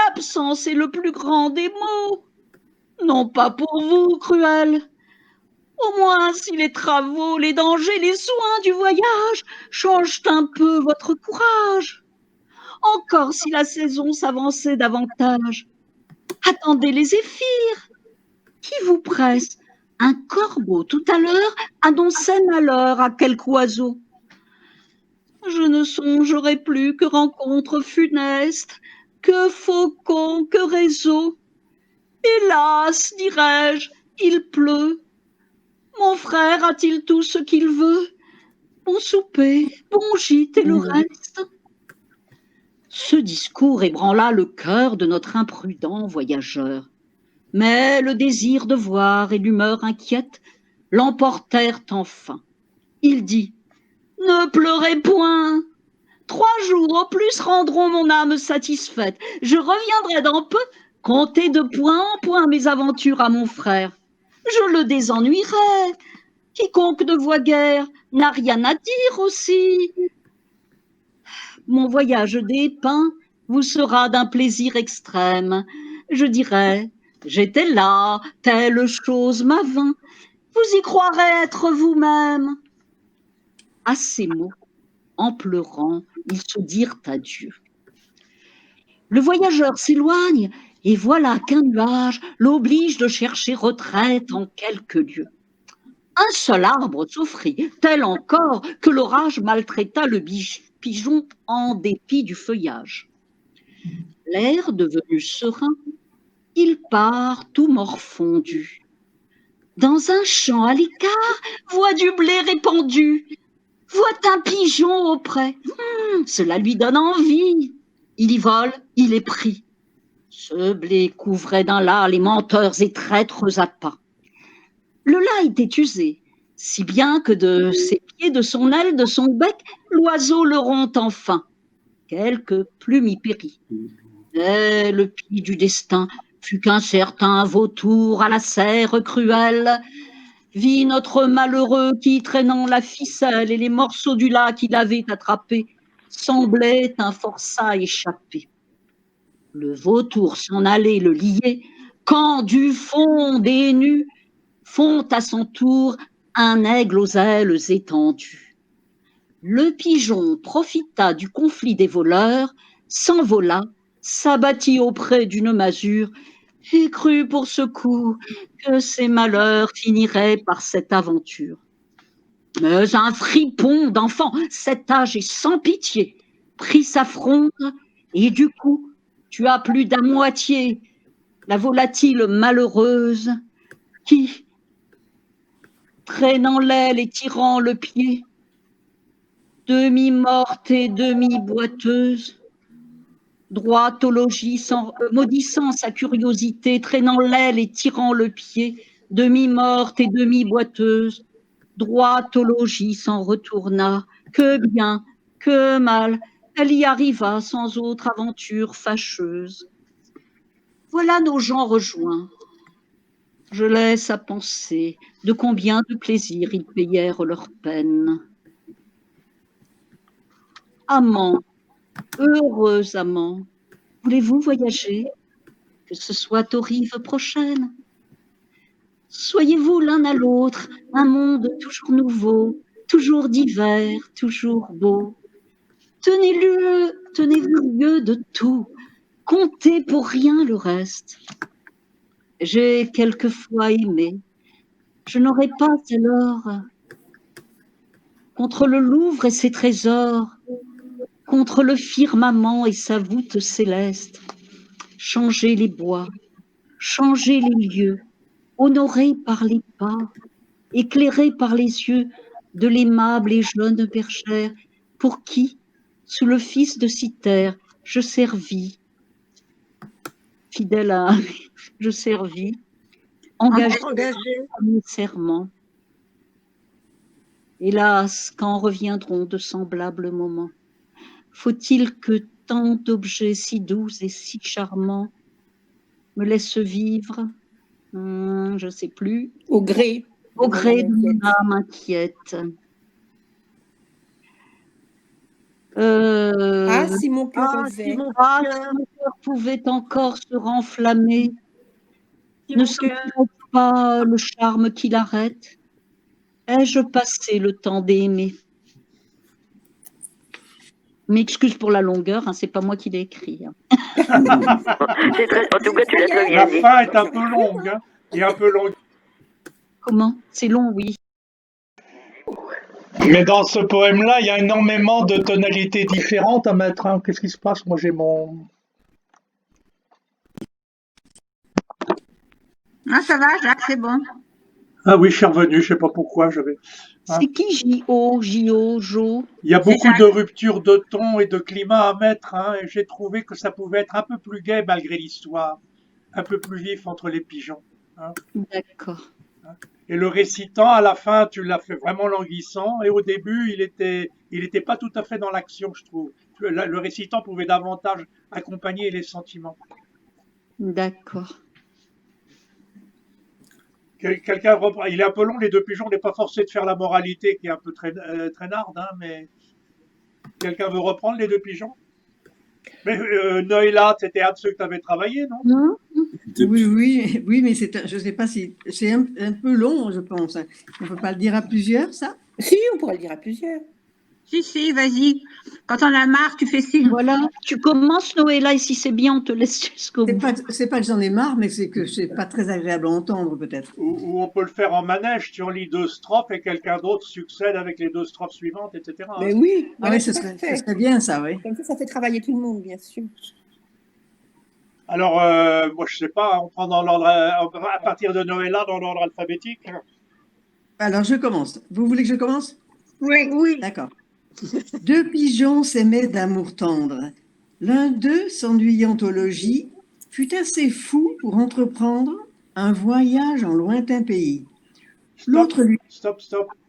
L'absence est le plus grand des maux. Non pas pour vous, cruel. Au moins, si les travaux, les dangers, les soins du voyage changent un peu votre courage. Encore si la saison s'avançait davantage. Attendez les zéphyrs. Qui vous presse? Un corbeau, tout à l'heure, annonçait malheur à quelque oiseau. Je ne songerai plus que rencontre funeste, que faucon, que réseau. Hélas, dirais-je, il pleut. Mon frère a-t-il tout ce qu'il veut? Bon souper, bon gîte et le reste. Ce discours ébranla le cœur de notre imprudent voyageur. Mais le désir de voir et l'humeur inquiète l'emportèrent enfin. Il dit « Ne pleurez point, 3 jours au plus rendront mon âme satisfaite. Je reviendrai dans peu, conter de point en point mes aventures à mon frère. Je le désennuierai. Quiconque ne voit guère n'a rien à dire aussi. Mon voyage dépeint vous sera d'un plaisir extrême. Je dirai, j'étais là, telle chose m'avint. Vous y croirez être vous-même. » À ces mots, en pleurant, ils se dirent adieu. Le voyageur s'éloigne et voilà qu'un nuage l'oblige de chercher retraite en quelques lieues. Un seul arbre s'offrit, tel encore que l'orage maltraita le pigeon en dépit du feuillage. L'air devenu serein, il part tout morfondu. Dans un champ à l'écart, voit du blé répandu, voit un pigeon auprès. Cela lui donne envie. Il y vole, il est pris. Ce blé couvrait d'un lard les menteurs et traîtres appâts. Le lard était usé, si bien que de ses pieds, de son aile, de son bec, l'oiseau le rompt enfin. Quelques plumes y périt. Mais le pli du destin fut qu'un certain vautour à la serre cruelle vit notre malheureux qui, traînant la ficelle et les morceaux du lac qu'il avait attrapés, semblait un forçat échappé. Le vautour s'en allait le lier, quand du fond des nues fond à son tour un aigle aux ailes étendues. Le pigeon profita du conflit des voleurs, s'envola, s'abattit auprès d'une masure et crut pour ce coup que ses malheurs finiraient par cette aventure. Mais un fripon d'enfant, cet âge est sans pitié, prit sa fronde et du coup tua plus d'à moitié la volatile malheureuse qui, traînant l'aile et tirant le pied, demi-morte et demi-boiteuse, droite au logis, maudissant sa curiosité, traînant l'aile et tirant le pied, demi-morte et demi-boiteuse, droite au logis s'en retourna, que bien, que mal, elle y arriva sans autre aventure fâcheuse. Voilà nos gens rejoints. Je laisse à penser de combien de plaisirs ils payèrent leur peine. Amants, heureux amants, voulez-vous voyager, que ce soit aux rives prochaines? Soyez-vous l'un à l'autre un monde toujours nouveau, toujours divers, toujours beau. Tenez-vous lieu de tout, comptez pour rien le reste. J'ai quelquefois aimé, je n'aurais pas alors, contre le Louvre et ses trésors, contre le firmament et sa voûte céleste, changer les bois, changer les lieux, honorés par les pas, éclairés par les yeux de l'aimable et jeune bergère, pour qui, sous le fils de Cythère, je servis, fidèle à je servis, engagé à mon serment. Hélas, quand reviendront de semblables moments? Faut-il que tant d'objets si doux et si charmants me laissent vivre, je ne sais plus, Au gré de mon âme inquiète. Ah, si mon cœur si mon cœur pouvait encore se renflammer, ne serait pas le charme qui l'arrête? Ai-je passé le temps d'aimer? M'excuse pour la longueur, c'est pas moi qui l'ai écrit. En tout cas, tu l'as très bien La dit. fin est un peu longue, et un peu longue. Comment? C'est long, oui. Mais dans ce poème-là, il y a énormément de tonalités différentes à mettre. Hein. Qu'est-ce qui se passe? Moi, j'ai mon... Ah, ça va, Jacques, c'est bon. Ah oui, je suis revenu, je sais pas pourquoi. Hein. C'est qui J.O., Jo? Il y a C'est beaucoup Jacques. de ruptures de ton et de climat à mettre. Hein, et j'ai trouvé que ça pouvait être un peu plus gai malgré l'histoire. Un peu plus vif entre les pigeons. Hein. D'accord. Et le récitant, à la fin, tu l'as fait vraiment languissant. Et au début, il était pas tout à fait dans l'action, je trouve. Le récitant pouvait davantage accompagner les sentiments. D'accord. Quelqu'un reprend. Il est un peu long, les deux pigeons. On n'est pas forcé de faire la moralité, qui est un peu traînarde, hein, mais quelqu'un veut reprendre les deux pigeons? Mais Noëlla, c'était un de ceux que tu avais travaillé, non? Non? Oui, mais je ne sais pas si c'est un peu long, je pense. On ne peut pas le dire à plusieurs, ça? Si, on pourrait le dire à plusieurs. Si, vas-y. Quand on a marre, tu fais signe. Voilà, tu commences, Noëlla, et si c'est bien, on te laisse jusqu'au bout. C'est pas que j'en ai marre, mais c'est que c'est pas très agréable à entendre, peut-être. Ou on peut le faire en manège. Tu en lis 2 strophes et quelqu'un d'autre succède avec les 2 strophes suivantes, etc. Mais oui, Ah voilà, oui, ce tout à serait fait. bien, ça, oui. Comme ça fait travailler tout le monde, bien sûr. Alors, moi, je sais pas, on prend dans l'ordre, à partir de Noëlla, dans l'ordre alphabétique. Alors, je commence. Vous voulez que je commence? Oui. D'accord. 2 pigeons s'aimaient d'amour tendre. L'un d'eux, s'ennuyant au logis, fut assez fou pour entreprendre un voyage en lointain pays. L'autre lui... Stop.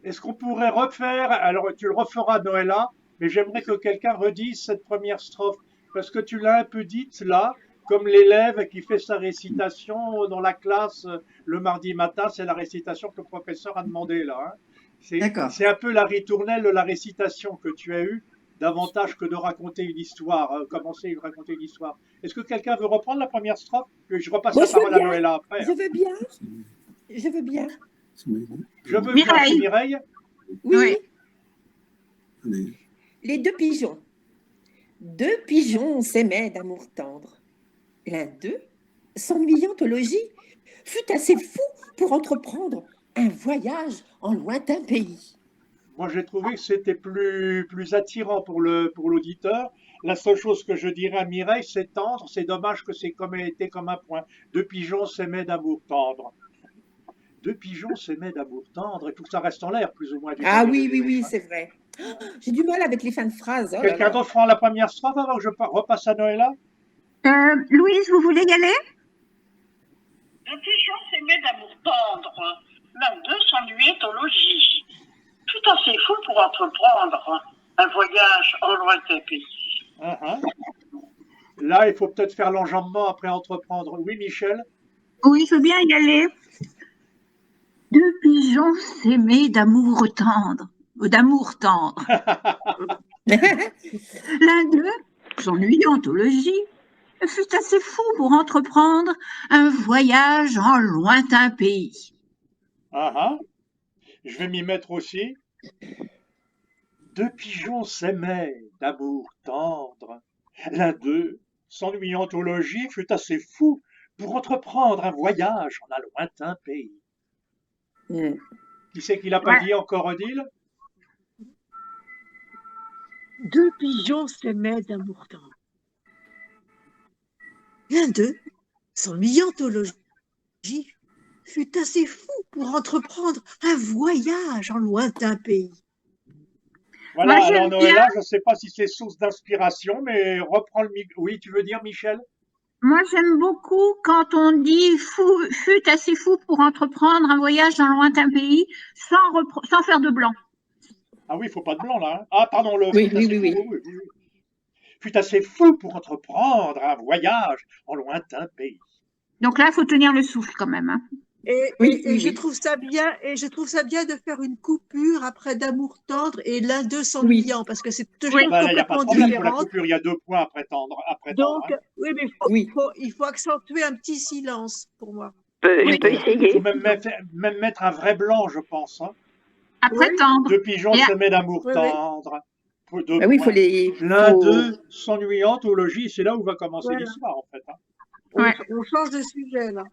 Est-ce qu'on pourrait refaire, alors tu le referas Noëlla, mais j'aimerais que quelqu'un redise cette première strophe, parce que tu l'as un peu dite là, comme l'élève qui fait sa récitation dans la classe le mardi matin, c'est la récitation que le professeur a demandé là. Hein. D'accord. C'est un peu la ritournelle de la récitation que tu as eue, davantage que de raconter une histoire, commencer à raconter une histoire. Est-ce que quelqu'un veut reprendre la première strophe? Puis je repasse Moi, la je veux parole à bien. Noëlla après. Je veux bien. Je veux bien. Je veux bien, c'est Mireille. Oui. Oui. Les 2 pigeons. 2 pigeons s'aimaient d'amour tendre. L'un d'eux, s'ennuyant au logis, fut assez fou pour entreprendre un voyage en lointain pays. Moi, j'ai trouvé que c'était plus attirant pour l'auditeur. La seule chose que je dirais à Mireille, c'est tendre. C'est dommage que c'est été comme un point. 2 pigeons s'aimaient d'amour tendre. 2 pigeons s'aimaient d'amour tendre. Il faut que ça reste en l'air, plus ou moins. Ah oui, c'est vrai. J'ai du mal avec les fins de phrases. Oh là Quelqu'un là. d'autre prend la première strophe avant que je repasse à Noëlla? Louise, vous voulez y aller? 2 pigeons s'aimaient d'amour tendre. L'un d'eux s'ennuyait au logis. Tout assez fou pour entreprendre un voyage en lointain pays. Là, il faut peut-être faire l'enjambement après entreprendre. Oui, Michel? Oui, je veux bien y aller. 2 pigeons s'aimaient d'amour tendre. L'un d'eux, s'ennuyant au logis, fut assez fou pour entreprendre un voyage en lointain pays. Je vais m'y mettre aussi. 2 pigeons s'aimaient d'amour tendre. L'un d'eux, s'ennuyant au logis, fut assez fou pour entreprendre un voyage en un lointain pays. Qui c'est qui l'a pas dit encore, Odile? 2 pigeons s'aimaient d'amour tendre. L'un d'eux, s'ennuyant au logis, fut assez fou pour entreprendre un voyage en lointain pays. Voilà, Moi, alors j'aime Noëlla, bien. je ne sais pas si c'est source d'inspiration, mais reprends le micro. Oui, tu veux dire, Michel? Moi, j'aime beaucoup quand on dit fut assez fou pour entreprendre un voyage dans un lointain pays sans faire de blanc. Ah oui, il faut pas de blanc là. Hein. Ah, pardon, le Oui, fut assez oui. fou. Oui. Fut assez fou pour entreprendre un voyage en lointain pays. Donc là, il faut tenir le souffle quand même. Hein. Et je trouve ça bien, de faire une coupure après d'amour tendre et l'un d'eux s'ennuyant, parce que c'est deux choses Il n'y a pas de complètement problème pour la différentes. coupure, il y a 2 points après tendre. Donc, hein. oui, mais il faut accentuer un petit silence pour moi. Je peux essayer. Il faut même mettre un vrai blanc, je pense. Hein. Après tendre. 2 pigeons s'aimaient d'amour Oui. tendre. L'un d'eux s'ennuyant au logis, c'est là où va commencer l'histoire en fait. Hein. On change de sujet là.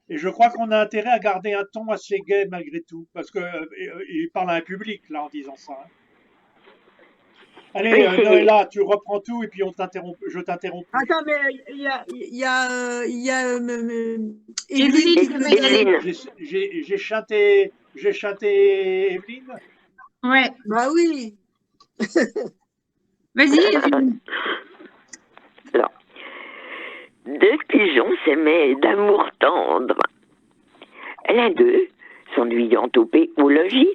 Et je crois qu'on a intérêt à garder un ton assez gai malgré tout, parce que il parle à un public là en disant ça. Hein. Je vais Allez, essayer. Noëlla, tu reprends tout et puis je t'interromps plus. Attends, mais il y a Evelyne Evelyne qui qui veut veut y dire. aller. Evelyne. J'ai chanté Evelyne. Ouais. Bah oui. Vas-y, Evelyne. Alors, deux pigeons s'aimaient d'amour tendre. L'un d'eux, s'ennuyant au logis,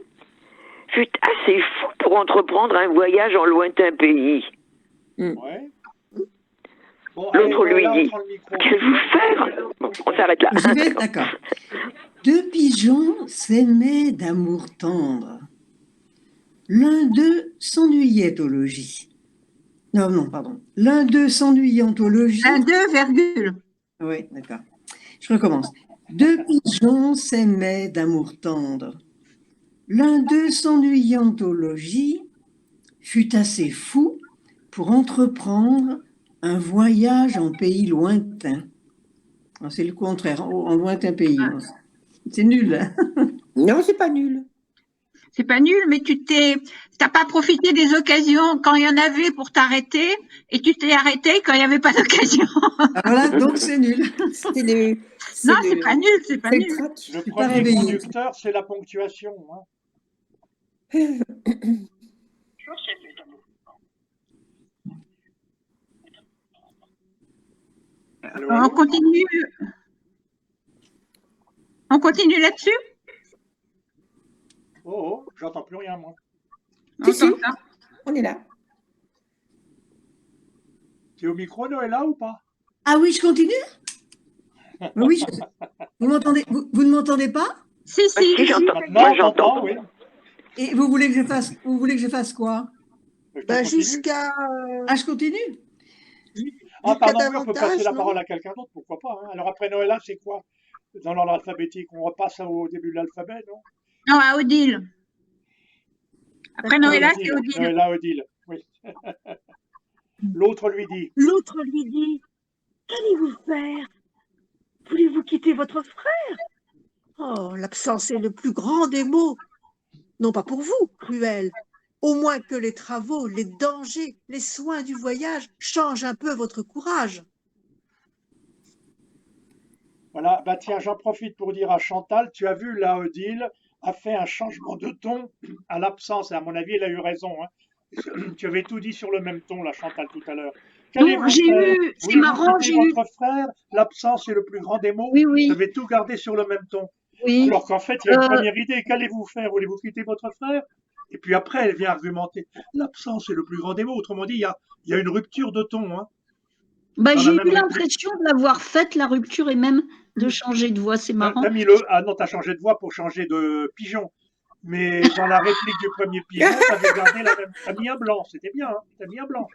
fut assez fou pour entreprendre un voyage en lointain pays. Ouais. Bon, allez, L'autre lui Noëlla, dit, prends le micro. qu'allez-vous faire? Bon, on s'arrête là. J'y vais, d'accord. Deux pigeons s'aimaient d'amour tendre. L'un d'eux s'ennuyait au logis. Non, pardon. L'un d'eux s'ennuyant au logis. 1, 2, virgule. Oui, d'accord. Je recommence. Deux pigeons s'aimaient d'amour tendre. L'un d'eux s'ennuyant au logis fut assez fou pour entreprendre un voyage en pays lointain. Alors, c'est le contraire, en lointain pays. C'est nul. Hein. Non, c'est pas nul. C'est pas nul, mais t'as pas profité des occasions quand il y en avait pour t'arrêter et tu t'es arrêté quand il n'y avait pas d'occasion. Voilà, donc c'est nul. C'est le. Non, c'est pas nul, c'est pas C'est le nul. trac. Le suis pas premier réveillée. conducteur, c'est la ponctuation. Hein. Allô, On allô. continue. On continue là-dessus? Oh, j'entends plus rien, moi. Si, si. On t'entend. On est là. Tu es au micro, Noëlla, ou pas? Ah oui, je continue. Oui, vous m'entendez, vous ne m'entendez pas? Si, si. Si, j'entends. Maintenant, Moi, on t'entend, j'entends. oui. Et vous voulez que je fasse quoi? Tu Bah, continues. jusqu'à Ah, je continue? Ah, pardon, oui, on peut davantage, passer la non? parole à quelqu'un d'autre, pourquoi pas. Hein. Alors après Noëlla, c'est quoi dans l'ordre alphabétique? On repasse au début de l'alphabet, non? Non, à Odile. Après Noëlla, c'est Odile. Odile. Noëlla, Odile, oui. L'autre lui dit, L'autre lui dit, qu'allez-vous faire? Voulez-vous quitter votre frère? Oh, l'absence est le plus grand des maux. Non pas pour vous, cruel. Au moins que les travaux, les dangers, les soins du voyage changent un peu votre courage. voilà, bah tiens, j'en profite pour dire à Chantal, tu as vu, là, Odile a fait un changement de ton à l'absence, et à mon avis, elle a eu raison. Hein. Tu avais tout dit sur le même ton, là, Chantal, tout à l'heure. Non, Qu'allez-vous j'ai faire? eu, c'est Voulez-vous marrant, quitter j'ai eu, votre frère? L'absence est le plus grand des mots. Oui, Tu oui, avais tout gardé sur le même ton. oui. Alors qu'en fait, il y a une Euh, première idée. Qu'allez-vous faire? Voulez-vous quitter votre frère? Et puis après, elle vient argumenter. L'absence est le plus grand des mots. Autrement dit, il y a une rupture de ton hein, Bah, dans la j'ai même eu réplique. l'impression de l'avoir faite, la rupture, et même de changer de voix. C'est marrant. T'as mis le. Ah non, t'as changé de voix pour changer de pigeon. Mais dans la réplique du premier pigeon, t'avais gardé la même. T'as mis un blanc, c'était bien, hein, t'as mis un blanc.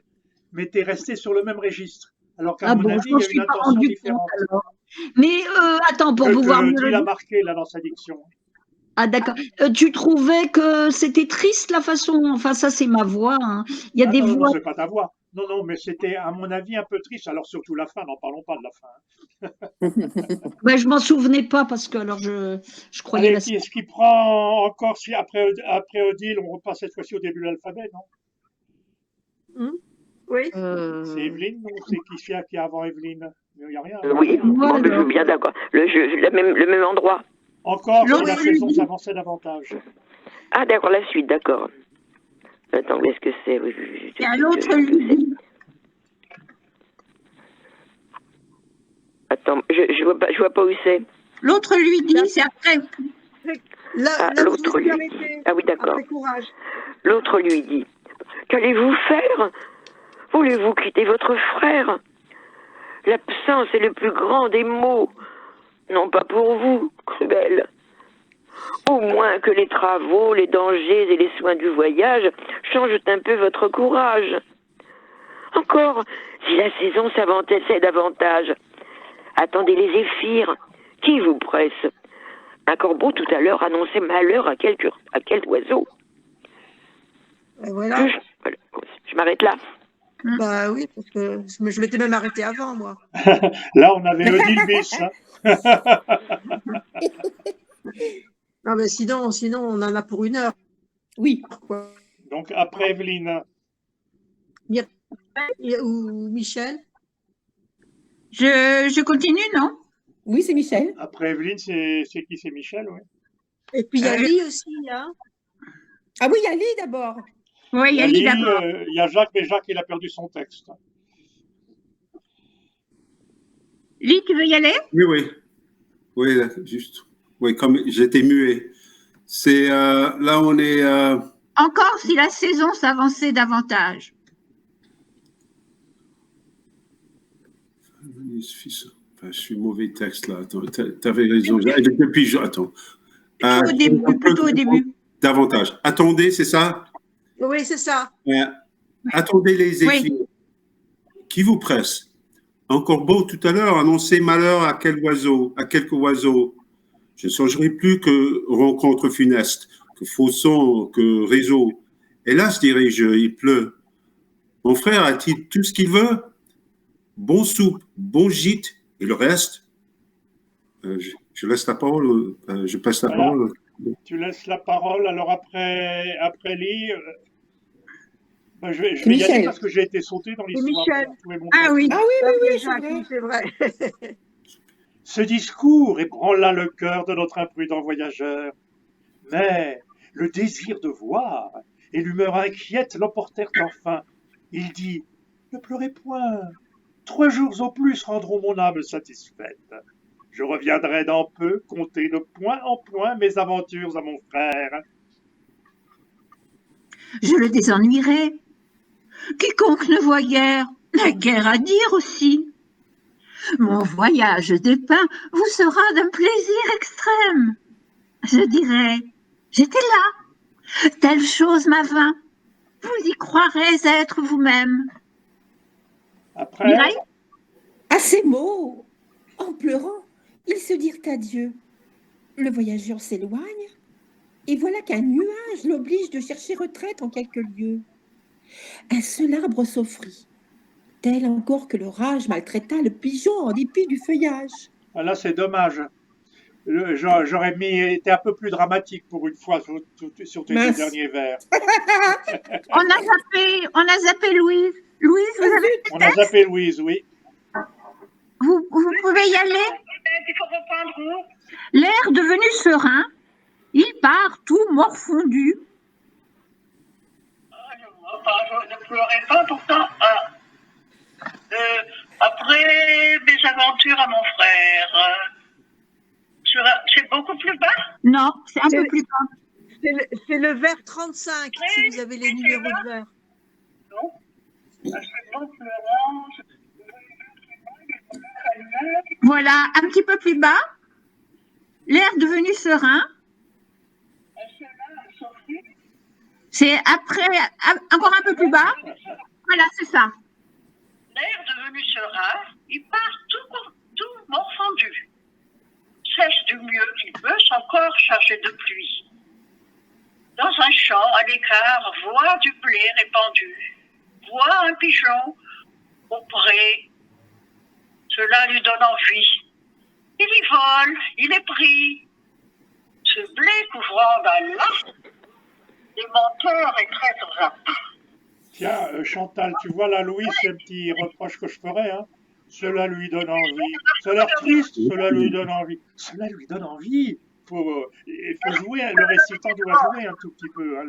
Mais t'es resté sur le même registre. Alors qu'à Ah mon bon, avis, je il m'en y a une suis pas intention rendu compte différente. alors. Mais attends, pour pouvoir Que mieux Odile le a dire. marqué là dans sa diction. Ah d'accord. Tu trouvais que c'était triste la façon. Enfin, ça c'est ma voix. Hein. Il y a Ah des non, non, non, voix. c'est pas ta voix. Non, non, mais c'était à mon avis un peu triste. Alors surtout la fin, n'en parlons pas de la fin. Bah, je m'en souvenais pas parce que alors je croyais Allez, la. qui est-ce qui prend encore si après Odile, on repasse cette fois-ci au début de l'alphabet, non? Oui. C'est Evelyne, non? C'est qui est avant Evelyne? Il n'y a rien. Oui, Moi, bon, ben, je alors. veux bien, d'accord. Le même endroit. Encore si L'autre la lui saison dit, s'avançait davantage. Ah, d'accord, la suite, d'accord. Attends, qu'est-ce que c'est? Oui, et à l'autre lui dit, Attends, je vois pas où c'est. l'autre lui dit, c'est après. Là, Ah, là vous l'autre vous lui. arrêtez. Ah oui, d'accord. Après courage. L'autre lui dit, qu'allez-vous faire? Voulez-vous quitter votre frère? L'absence est le plus grand des maux. Non pas pour vous, cruel. Au moins que les travaux, les dangers et les soins du voyage changent un peu votre courage. Encore, si la saison s'avançait davantage, attendez les zéphyrs. Qui vous presse? Un corbeau tout à l'heure annonçait malheur à quel oiseau? Et voilà. Je m'arrête là. Bah oui, parce que je m'étais même arrêtée avant, moi. Là, on avait Odile bis. Hein. Non, mais sinon, on en a pour 1 heure, Oui. quoi. Donc, après Evelyne. Ou Michel. Je continue, non? Oui, c'est Michel. Après Evelyne, c'est qui? C'est Michel, oui. Et puis il y a Lee aussi, hein. Ah oui, il y a Lee d'abord. Oui, il y a Ali, Lee d'abord. il y a Jacques, mais Jacques, il a perdu son texte. Lee, tu veux y aller? Oui, oui. Oui, juste. Oui, comme j'étais muet. C'est là, on est. Encore si la saison s'avançait davantage. Enfin, je suis mauvais texte là. Attends, t'avais raison. Depuis, attends. Plutôt au début. Davantage. Attendez, c'est ça? Oui, c'est ça. Attendez les éclairs. Oui. Qui vous presse? Encore beau tout à l'heure, annoncer malheur à quelques oiseaux. Je ne songerai plus que rencontre funeste, que faux son, que réseau. Hélas, dirais-je, il pleut. Mon frère a-t-il tout ce qu'il veut? Bon soupe, bon gîte, et le reste? Je laisse la parole, je passe la parole. Tu laisses la parole, alors après Lee, je vais y aller parce que j'ai été sauté dans l'histoire. Ah oui. Ah oui, c'est vrai. Ce discours ébranla le cœur de notre imprudent voyageur. Mais le désir de voir et l'humeur inquiète l'emportèrent enfin. Il dit « Ne pleurez point, 3 jours au plus rendront mon âme satisfaite. Je reviendrai dans peu conter de point en point mes aventures à mon frère. » Je le désennuierai. Quiconque ne voit guère n'a guère à dire aussi. Mon voyage dépeint vous sera d'un plaisir extrême. Je dirai, j'étais là, telle chose m'avint. Vous y croirez être vous-même. Après, Mireille? À ces mots, en pleurant, ils se dirent adieu. Le voyageur s'éloigne, et voilà qu'un nuage l'oblige de chercher retraite en quelques lieux. Un seul arbre s'offrit, tel encore que l'orage maltraita le pigeon en dépit du feuillage. là c'est dommage. J'aurais été un peu plus dramatique pour une fois sur tes 2 derniers vers. On a zappé Louise. Louise, vous avez On a zappé Louise, oui. Vous pouvez y aller? Il faut reprendre où? L'air devenu serein, il part tout morfondu. Je ne pleurais pas pourtant. Après mes aventures à mon frère, c'est beaucoup plus bas? Non, c'est un peu plus bas. C'est le vers 35, si vous avez les numéros de vers. Non. C'est bon, pleurant. Voilà, un petit peu plus bas. L'air devenu serein. C'est après, encore un peu plus bas. Voilà, c'est ça. L'air devenu serein, il part tout morfondu. Sèche du mieux qu'il peut son corps chargé de pluie. Dans un champ à l'écart, voit du blé répandu, voit un pigeon au pré. Cela lui donne envie. Il y vole, il est pris. Ce blé couvrant d'un lac, les menteurs et traîtres à pas. Tiens, Chantal, tu vois là, Louise, c'est un petit reproche que je ferais. Hein. Cela lui donne envie. Ça a l'air triste, cela lui donne envie. Cela lui donne envie. Il faut jouer, hein, le récitant doit jouer un tout petit peu. Hein,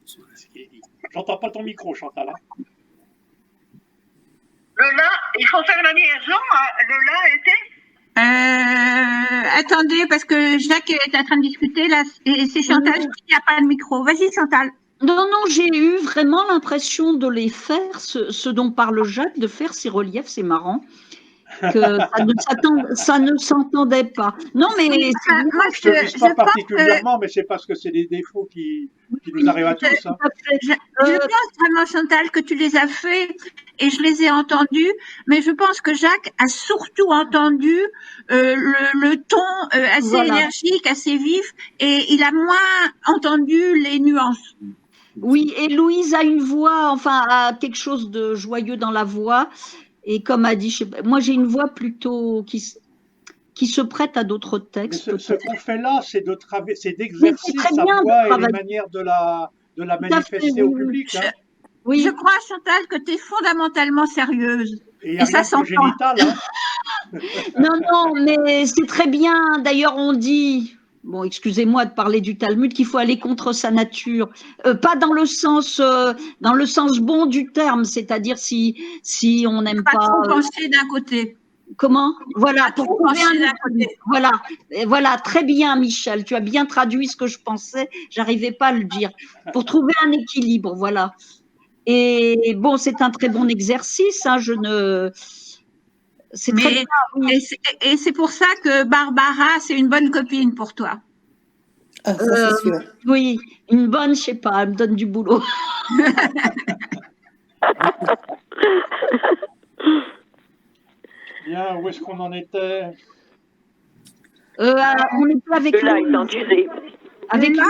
ce qu'il dit. J'entends pas ton micro, Chantal. Hein. Le là, il faut faire la liaison. Hein. Le là était. Attendez, parce que Jacques est en train de discuter là, et c'est Chantal qui n'a pas le micro. Vas-y, Chantal. Non, j'ai eu vraiment l'impression de les faire, ce dont parle Jacques, de faire ces reliefs, c'est marrant, que ça ne s'entendait pas. Non, mais moi, je te vise pas particulièrement, mais c'est parce que c'est des défauts qui nous arrivent à tous. Hein. Je pense vraiment, Chantal, que tu les as faits et je les ai entendus, mais je pense que Jacques a surtout entendu le ton assez énergique, assez vif, et il a moins entendu les nuances. Oui, et Louise a une voix, enfin, a quelque chose de joyeux dans la voix. Et comme a dit, je sais pas, moi j'ai une voix plutôt qui se prête à d'autres Mais textes, ce peut-être. qu'on fait là, c'est Oui, c'est d'exercer très sa bien de voix et les travailler. manières de la Tout à fait, manifester oui, au oui. public. Je, Hein. je Oui, crois, Chantal, que tu es fondamentalement sérieuse. Et il n'y a Et ça rien de s'entend. congénital. Hein. non, non, mais c'est très bien. D'ailleurs, on dit, bon, excusez-moi de parler du Talmud, qu'il faut aller contre sa nature. Pas dans le sens bon du terme, c'est-à-dire si on n'aime Pas pas. trop pencher d'un côté. Comment? Voilà, Pas pour trop trouver un pencher d'un équilibre. côté. Voilà, et voilà, très bien, Michel. Tu as bien traduit ce que je pensais. J'arrivais pas à le dire. Pour trouver un équilibre, voilà. Et bon, c'est un très bon exercice. Hein, c'est très bien. Mais, Oui. et c'est pour ça que Barbara, c'est une bonne copine pour toi. Ah, ça, c'est sûr. Oui, une bonne, je sais pas, elle me donne du boulot. Bien, où est-ce qu'on en était? On était avec Cela Louise. étant usé. Avec Là,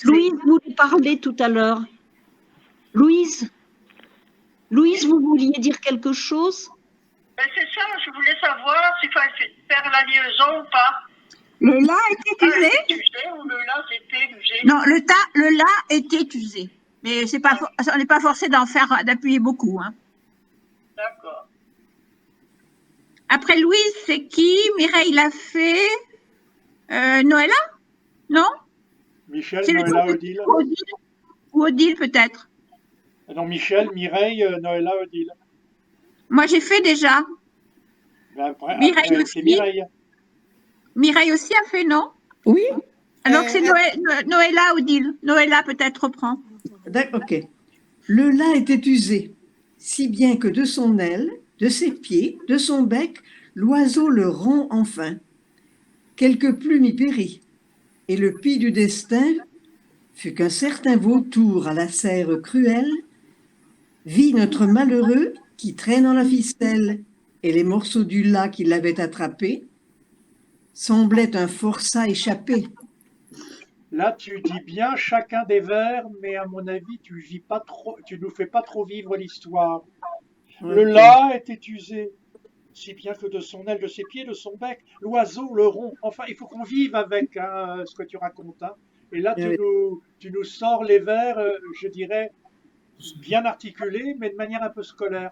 Louise voulait parler tout à l'heure. Louise, vous vouliez dire quelque chose? Ben, c'est ça, je voulais savoir s'il fallait faire la liaison ou pas. le la était Ah, usé. c'est usé ou le là c'était usé. Non, le la était usé. Mais c'est pas, on n'est pas forcé d'appuyer beaucoup. Hein. D'accord. Après Louise, c'est qui? Mireille l'a fait. Noëlla? Non? Michel, C'est le Noëlla, truc Odile. ou Odile peut-être. Non, Michel, Mireille, Noëlla, Odile. Moi j'ai fait déjà. Ben Mireille après, aussi. c'est Mireille. Mireille aussi a fait, non? Oui. Alors c'est Noëlla, Odile. Noëlla peut-être reprend. Ok. Le la était usé, si bien que de son aile, de ses pieds, de son bec, l'oiseau le rompt enfin. Quelque plume y périt, et le pis du destin fut qu'un certain vautour à la serre cruelle vit notre malheureux qui traînant la ficelle et les morceaux du la qui l'avaient attrapé semblait un forçat échappé. Là, tu dis bien chacun des vers, mais à mon avis, tu nous fais pas trop vivre l'histoire. Le Ok. la était usé, si bien que de son aile, de ses pieds, de son bec, l'oiseau, le rond. Enfin, il faut qu'on vive avec hein, ce que tu racontes. Hein. Et là, Oui, tu nous sors les vers, je dirais, bien articulés, mais de manière un peu scolaire,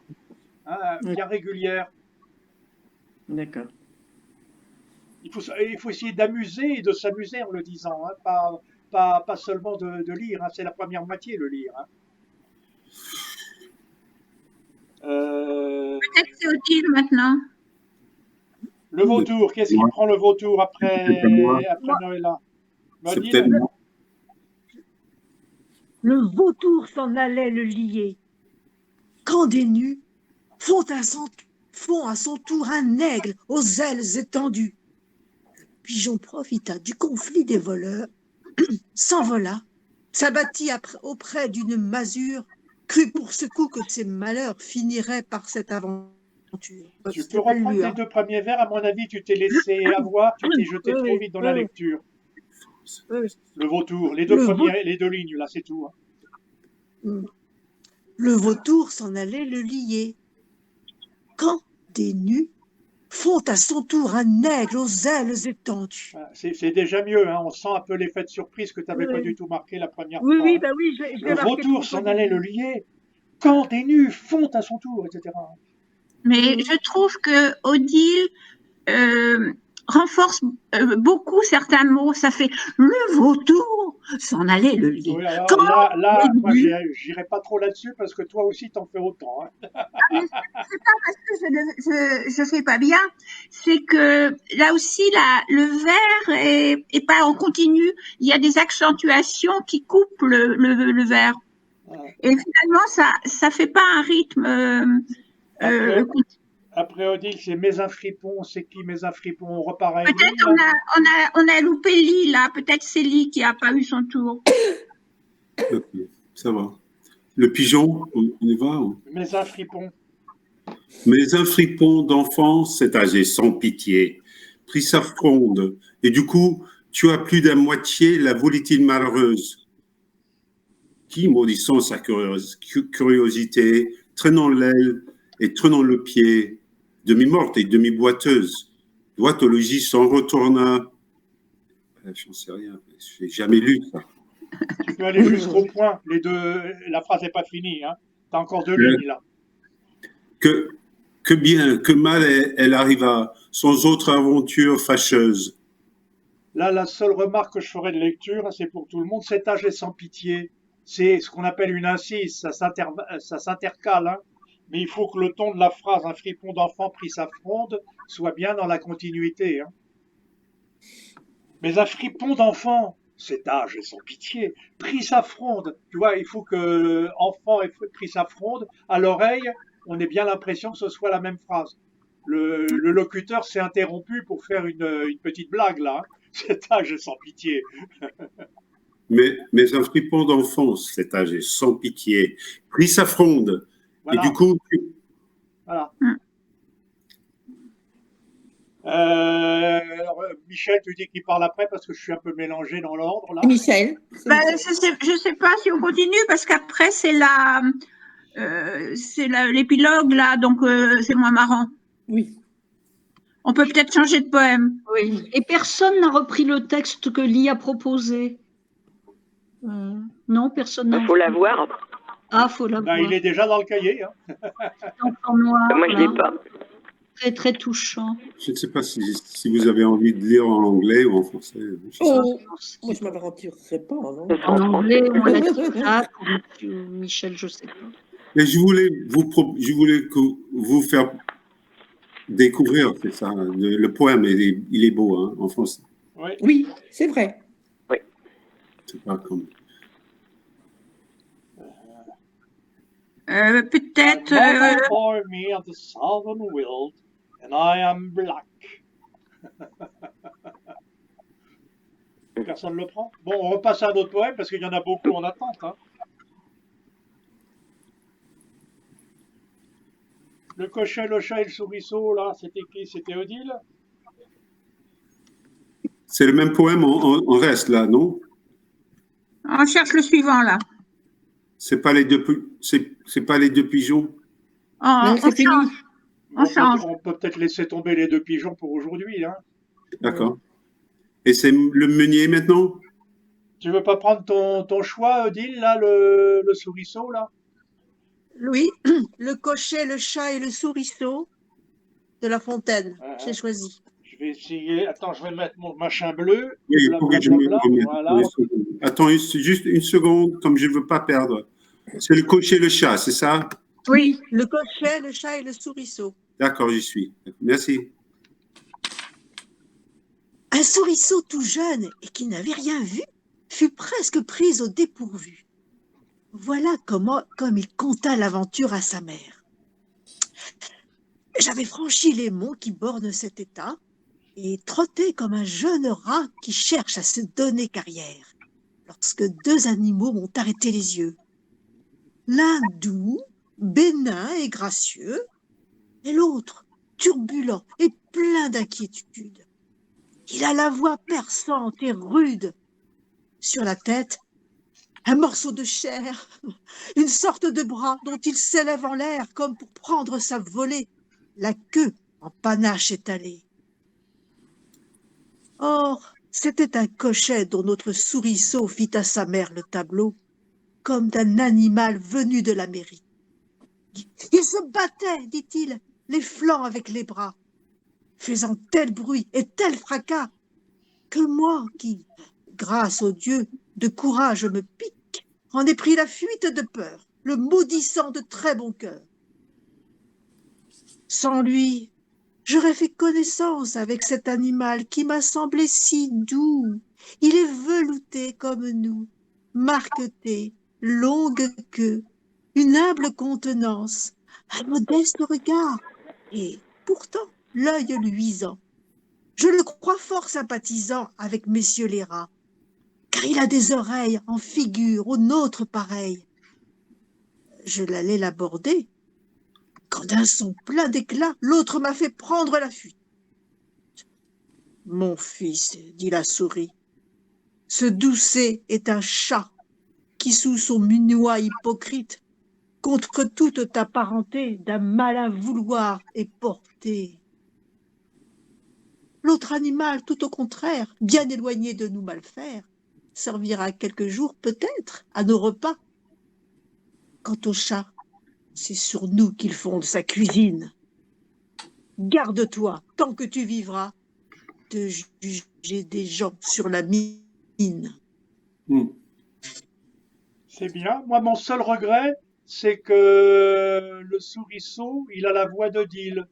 hein, oui, bien régulière. d'accord. Il faut essayer d'amuser et de s'amuser en le disant, hein, pas seulement de lire. Hein, c'est la première moitié, le lire. Hein. Peut-être c'est Odile maintenant. Le vautour, qu'est-ce qui Moi, prend le vautour c'est peut-être moi. après Noëlla? C'est Odile? peut-être moi. Le vautour s'en allait le lier. Quand des nus font à son tour un aigle aux ailes étendues. Pigeon profita du conflit des voleurs, s'envola, s'abattit auprès d'une masure, crut pour ce coup que ses malheurs finiraient par cette aventure. Tu peux C'est mal reprendre lu, tes hein. deux premiers vers, à mon avis, tu t'es laissé avoir, tu t'es jeté trop Oui, vite dans la oui, lecture. oui. Le vautour, Le, vau- les deux lignes, là, c'est tout. Hein. le vautour s'en allait le lier. Quand des nus font à son tour un aigle aux ailes étendues. C'est déjà mieux, hein. On sent un peu l'effet de surprise que tu n'avais pas du Oui, tout marqué la première oui, fois. oui, Hein. bah oui, je Le l'ai marqué vautour 3 fois s'en du allait le coup. lier quand des nus font à son tour, etc. Mais je trouve que Odile renforce beaucoup certains mots. Ça fait le vautour s'en allait le lier. Oui, alors Quand les moi, nus, j'irai pas trop là-dessus parce que toi aussi, t'en fais autant. Hein. c'est pas parce que je fais pas bien, c'est que là aussi le vers est pas en continu. Il y a des accentuations qui coupent le vers. Ouais. Et finalement, ça fait pas un rythme. Après, après Odile, c'est Mézin Fripon. C'est qui Mézin Fripon? On repart à Émile, Peut-être là? on a loupé Lee là. Peut-être c'est Lee qui a pas eu son tour. Ok, ça va. Le pigeon, on y va? Mézin Fripon. Mais un fripon d'enfant s'est âgé sans pitié, prit sa fronde, et du coup, tua plus d'un moitié la volitine malheureuse, qui, maudissant sa curiosité, traînant l'aile et traînant le pied, demi-morte et demi-boiteuse, droite au logis s'en retourna. J'en sais rien, j'ai jamais lu ça. Tu peux aller jusqu'au point. Les deux, la phrase n'est pas finie. Hein. Tu as encore 2 lignes là. Que bien, que mal elle arriva, sans autre aventure fâcheuse. Là, la seule remarque que je ferai de lecture, c'est pour tout le monde, cet âge est sans pitié. C'est ce qu'on appelle une incise, ça s'intercale. Hein. Mais il faut que le ton de la phrase, un fripon d'enfant prit sa fronde, soit bien dans la continuité. Hein. Mais un fripon d'enfant, cet âge est sans pitié, prit sa fronde. Tu vois, il faut que enfant ait pris sa fronde, à l'oreille, on ait bien l'impression que ce soit la même phrase. Le locuteur s'est interrompu pour faire une petite blague là. Hein. Cet âge est sans pitié. Mais un fripon d'enfant, cet âge est sans pitié, prit sa fronde. Voilà. Et du coup... Voilà. Alors, Michel, tu dis qu'il parle après parce que je suis un peu mélangé dans l'ordre là. Michel. Ben, je sais pas si on continue parce qu'après c'est l'épilogue là, donc c'est moins marrant. Oui. On peut peut-être changer de poème. Oui. Et personne n'a repris le texte que Lee a proposé. Non, personne n'a. Il faut l'avoir. Ah, faut l'avoir. Ben, il est déjà dans le cahier. Hein. Enfant noir. Moi, je ne l'ai pas. Très, très touchant. Je ne sais pas si vous avez envie de lire en anglais ou en français. Oh, moi, je ne m'aventurerais pas. Non, en anglais, on l'a dit là, pour Michel, je ne sais pas. Mais je voulais vous faire découvrir, c'est ça. Le poème, il est beau, hein, en français. Oui, c'est vrai. Oui. C'est pas comme... Peut-être. Mother bore me of the southern wild, and I am black. Personne ne le prend. Bon, on repasse à un autre poème parce qu'il y en a beaucoup en attente. Hein. Le cocher, le chat et le souriceau, là, c'était qui? C'était Odile? C'est le même poème en reste, là, non? On cherche le suivant là. C'est pas les deux pigeons? Non, c'est fini. On change. On peut peut-être laisser tomber les 2 pigeons pour aujourd'hui. Hein. D'accord. Et c'est le meunier maintenant? Tu veux pas prendre ton choix, Odile, là, le souriceau, là? Louis, le cocher, le chat et le souriceau de La Fontaine. J'ai choisi. Je vais essayer. Attends, je vais mettre mon machin bleu. Oui, il faut que je me remette. Voilà. Attends, juste une seconde, comme je ne veux pas perdre. C'est le cocher, le chat, c'est ça? Oui, le cocher, le chat et le souriceau. D'accord, j'y suis. Merci. Un souriceau tout jeune et qui n'avait rien vu fut presque pris au dépourvu. Voilà comme il conta l'aventure à sa mère. J'avais franchi les monts qui bornent cet état et trotté comme un jeune rat qui cherche à se donner carrière, lorsque 2 animaux m'ont arrêté les yeux. L'un doux, bénin et gracieux, et l'autre turbulent et plein d'inquiétude. Il a la voix perçante et rude. Sur la tête, un morceau de chair, une sorte de bras dont il s'élève en l'air comme pour prendre sa volée, la queue en panache étalée. Or, c'était un cocher dont notre souriceau fit à sa mère le tableau, comme d'un animal venu de l'Amérique. Il se battait, dit-il, les flancs avec les bras, faisant tel bruit et tel fracas que moi qui, grâce au Dieu, de courage me pique, en ai pris la fuite de peur, le maudissant de très bon cœur. Sans lui, j'aurais fait connaissance avec cet animal qui m'a semblé si doux. Il est velouté comme nous, marqueté, longue queue, une humble contenance, un modeste regard, et pourtant l'œil luisant. Je le crois fort sympathisant avec messieurs les rats, car il a des oreilles en figure aux nôtres pareilles. Je l'allais l'aborder, quand d'un son plein d'éclat, l'autre m'a fait prendre la fuite. Mon fils, dit la souris, ce doucet est un chat qui sous son minois hypocrite, contre toute ta parenté, d'un malin vouloir est porté. L'autre animal, tout au contraire, bien éloigné de nous malfaire, servira quelques jours peut-être à nos repas. Quant au chat, c'est sur nous qu'il fonde sa cuisine. Garde-toi, tant que tu vivras, de juger des gens sur la mine. C'est bien. Moi, mon seul regret, c'est que le souriceau, il a la voix d'Odile.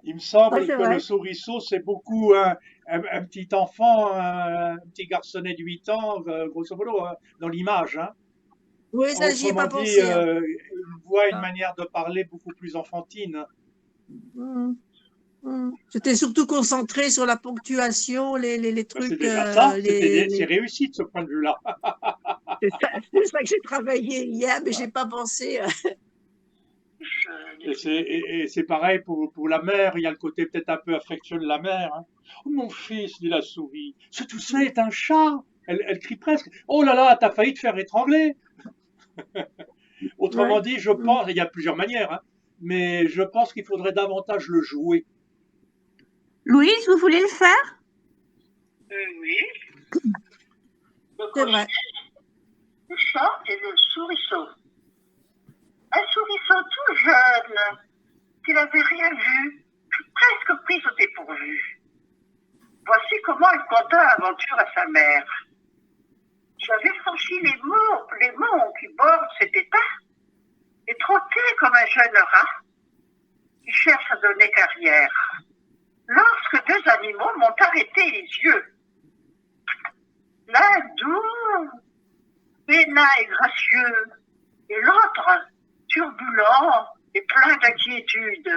Il me semble Ouais, c'est que le vrai. souriceau, c'est beaucoup un petit enfant, un petit garçonnet de 8 ans, grosso modo, dans l'image. Hein. Oui, ça, j'y ai Autrement pas dit, pensé. Hein. une voix, une Ah. manière de parler beaucoup plus enfantine. Hum, J'étais surtout concentrée sur la ponctuation, les Ben, c'est trucs, déjà ça, c'est réussi de ce point de vue-là. c'est ça que j'ai travaillé hier, mais j'ai pas pensé. Et c'est pareil pour la mère, il y a le côté peut-être un peu affectueux de la mère. Hein. Oh mon fils, dit la souris, ce tout ça est un chat. Elle crie presque. Oh là là, t'as failli te faire étrangler. Autrement Ouais. dit, je pense, il y a plusieurs manières, hein, mais je pense qu'il faudrait davantage le jouer. Louise, vous voulez le faire? Oui. C'est vrai. Le chat et le souriceau. Un souriceau tout jeune, qui n'avait rien vu, fut presque pris au dépourvu. Voici comment il conta l'aventure à sa mère. J'avais franchi les monts qui bordent cet état, et trotté comme un jeune rat qui cherche à donner carrière. Lorsque deux animaux m'ont arrêté les yeux. L'un doux, bénin et gracieux, et l'autre turbulent et plein d'inquiétude.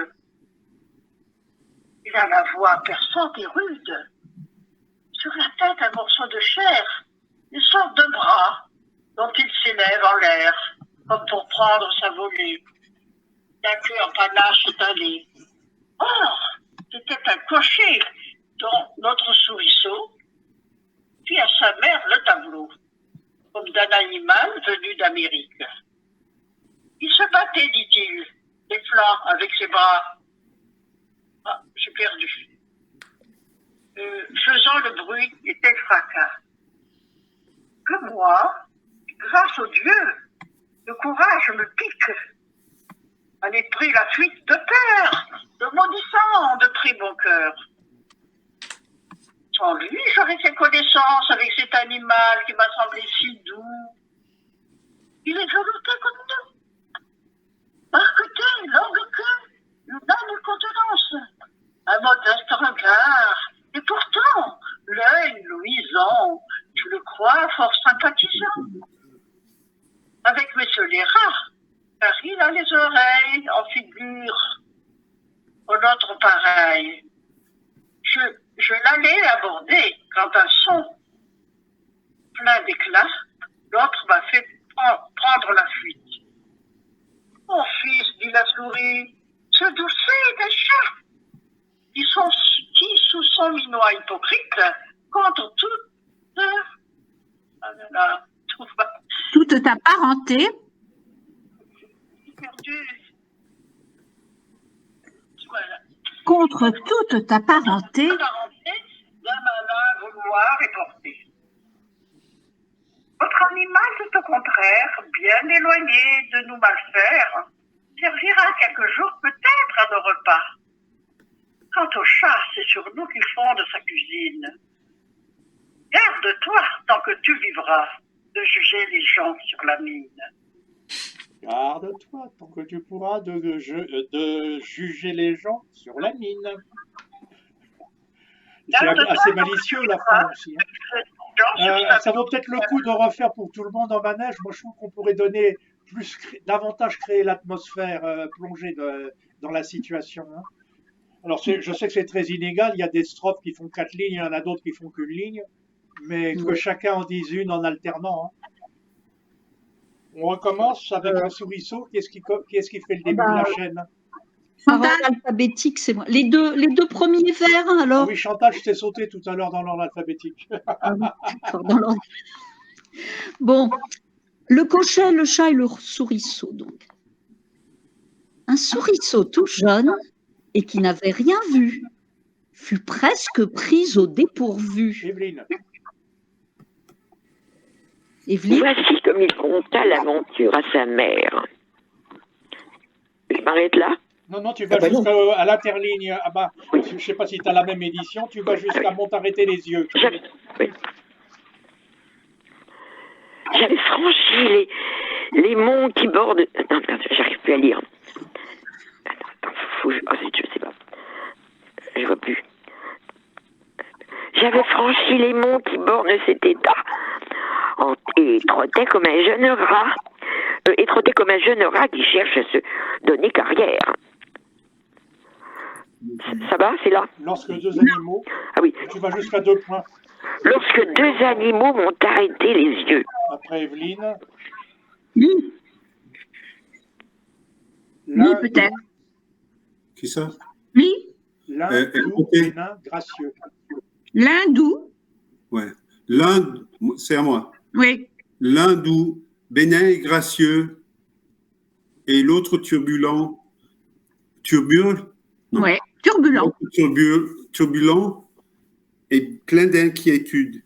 Il a la voix perçante et rude. Sur la tête, un morceau de chair, une sorte de bras dont il s'élève en l'air, comme pour prendre sa volée. La queue en panache étalée. Or, c'était un cocher dont notre souriceau fit à sa mère le tableau, comme d'un animal venu d'Amérique. Il se battait, dit-il, les flancs avec ses bras. Ah, j'ai perdu. Faisant le bruit et tel fracas. Que moi, grâce au Dieu, le courage me pique. En est pris la fuite de peur, le maudissant de pris mon cœur. Sans lui, j'aurais fait connaissance avec cet animal qui m'a semblé si doux. Il est velouté comme nous. Marqueté, longue queue, une âme contenance, un modeste regard, et pourtant, l'œil luisant, je le crois fort sympathisant. Avec mes scélérats, car il a les oreilles en figure aux nôtres pareilles. Je l'allais aborder quand un son plein d'éclat, l'autre m'a fait prendre la fuite. Mon fils, dit la souris, ce doucet est un chat qui, sous son minois hypocrite, contre toute Toute ta parenté. perdu. Voilà. Contre toute ta parenté. D'un malin vouloir est porté. Votre animal, tout au contraire, bien éloigné de nous malfaire, servira quelques jours peut-être à nos repas. Quant au chat, c'est sur nous qu'il fonde sa cuisine. Garde-toi tant que tu vivras de juger les gens sur la mine. Garde-toi tant que tu pourras de juger les gens sur la mine. C'est assez malicieux la fin aussi. Hein. Ça vaut peut-être le coup de refaire pour tout le monde en manège. Moi, je trouve qu'on pourrait donner davantage créer l'atmosphère, plonger dans la situation. Hein. Alors, je sais que c'est très inégal. Il y a des strophes qui font 4 lignes, il y en a d'autres qui font qu'une ligne, mais que chacun en dise une en alternant. Hein. On recommence avec un souriceau. Qui est-ce qui fait le début de la chaîne? Par Chantal, ordre alphabétique, c'est moi. Les deux premiers vers, Ah alors? oui, Chantal, je t'ai sauté tout à l'heure dans l'ordre alphabétique. Ah oui, d'accord, dans l'ordre. Bon, le cocher, le chat et le souriceau, donc. Un souriceau tout jeune et qui n'avait rien vu fut presque pris au dépourvu. Evelyne, Evelyne, Voici comme il conta l'aventure à sa mère. Je m'arrête là. non, tu vas Ah bah non. jusqu'à l'interligne. Ah bah, je ne sais pas si tu as la même édition, tu vas jusqu'à Monte arrêter les yeux. Oui. J'avais franchi les monts qui bordent. Non, merde, j'arrive plus à lire. Attends, faut que je sais pas. Je vois plus. J'avais franchi les monts qui bordent cet état. Et trottais comme un jeune rat qui cherche à se donner carrière. Ça va, c'est là? Lorsque deux animaux, Ah oui. tu vas jusqu'à 2 points. Lorsque deux animaux m'ont arrêté les yeux. Après Evelyne, lis, l'un peut-être. Qui ça? Lis, doux, ok. bénin, gracieux. l'hindou, Ouais. L'un, c'est à moi. oui, L'un doux, bénin et gracieux, et l'autre turbulent. Turbule? Non. ouais, turbulent. L'autre turbulent et plein d'inquiétude.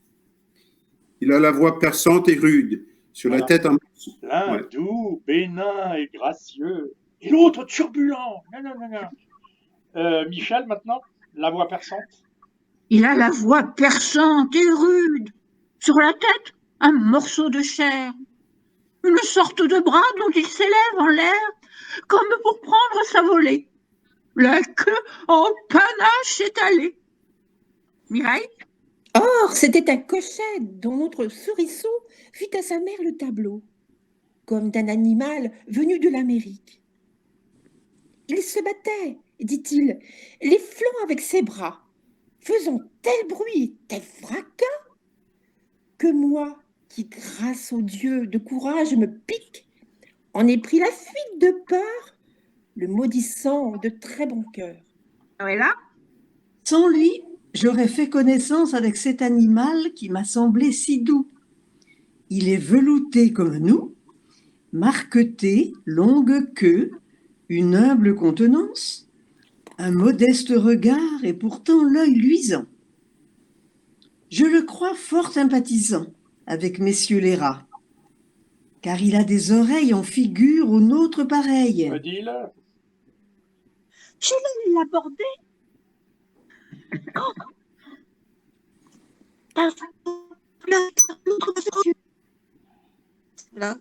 Il a la voix perçante et rude, sur Voilà. la tête en... L'un Ouais. doux, bénin et gracieux. Et l'autre turbulent. Non. Michel, maintenant, la voix perçante. Il a la voix perçante et rude. Sur la tête, un morceau de chair. Une sorte de bras dont il s'élève en l'air, comme pour prendre sa volée. La queue en panache étalée. Mireille, Or, c'était un cochet dont notre souriceau fit à sa mère le tableau, comme d'un animal venu de l'Amérique. Il se battait, dit-il, les flancs avec ses bras, faisant tel bruit, tel fracas, que moi, qui, grâce au Dieu de courage me pique, en ai pris la fuite de peur, le maudissant de très bon cœur. et là, Sans lui, j'aurais fait connaissance avec cet animal qui m'a semblé si doux. Il est velouté comme nous, marqueté, longue queue, une humble contenance, un modeste regard et pourtant l'œil luisant. Je le crois fort sympathisant avec messieurs les rats, car il a des oreilles en figure aux nôtres pareilles. Odile, Je vais l'aborder. Là.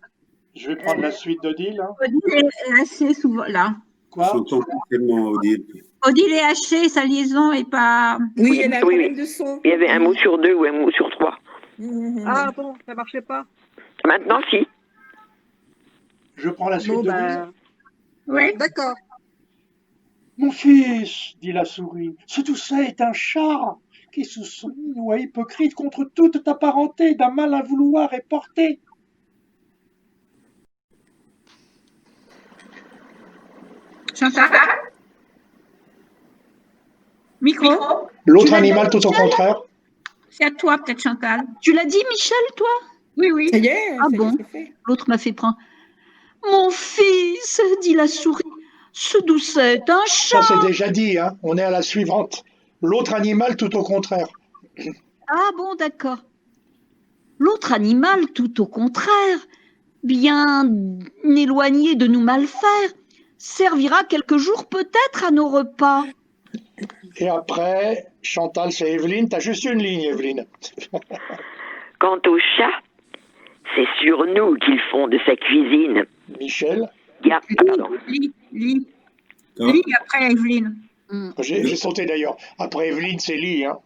je vais prendre la suite d'Odile. Hein. Odile est hachée souvent là. Quoi? J'entends tellement Odile. Odile est hachée, sa liaison est pas. Oui, il y avait un Oui, problème oui. de son. Il y avait un mot sur deux ou un mot sur trois. Ah bon, ça marchait pas. Maintenant, si. Je prends la suite Bon, d'Odile. Oui. D'accord. Mon fils, dit la souris, ce doucet est un chat qui, sous son oie hypocrite contre toute ta parenté, d'un mal à vouloir est porté. Chantal. Micro. L'autre Tu l'as animal, dit, tout au Michel? contraire. C'est à toi peut-être Chantal. Tu l'as dit, Michel, toi? Oui, oui. Ça y est, Ah ça y est, bon? c'est fait. L'autre m'a fait prendre. Mon fils, dit la souris, ce doucet est un chat. Ça, c'est déjà dit, hein. On est à la suivante. L'autre animal, tout au contraire. Ah bon, d'accord. L'autre animal, tout au contraire, bien éloigné de nous mal faire, servira quelques jours peut-être à nos repas. Et après, Chantal, c'est Evelyne. T'as juste une ligne, Evelyne. Quant au chat, c'est sur nous qu'ils font de sa cuisine. Michel, Ah, pardon. Lis Gar- après Evelyne. j'ai sauté d'ailleurs. Après Evelyne, c'est Lee. Hein.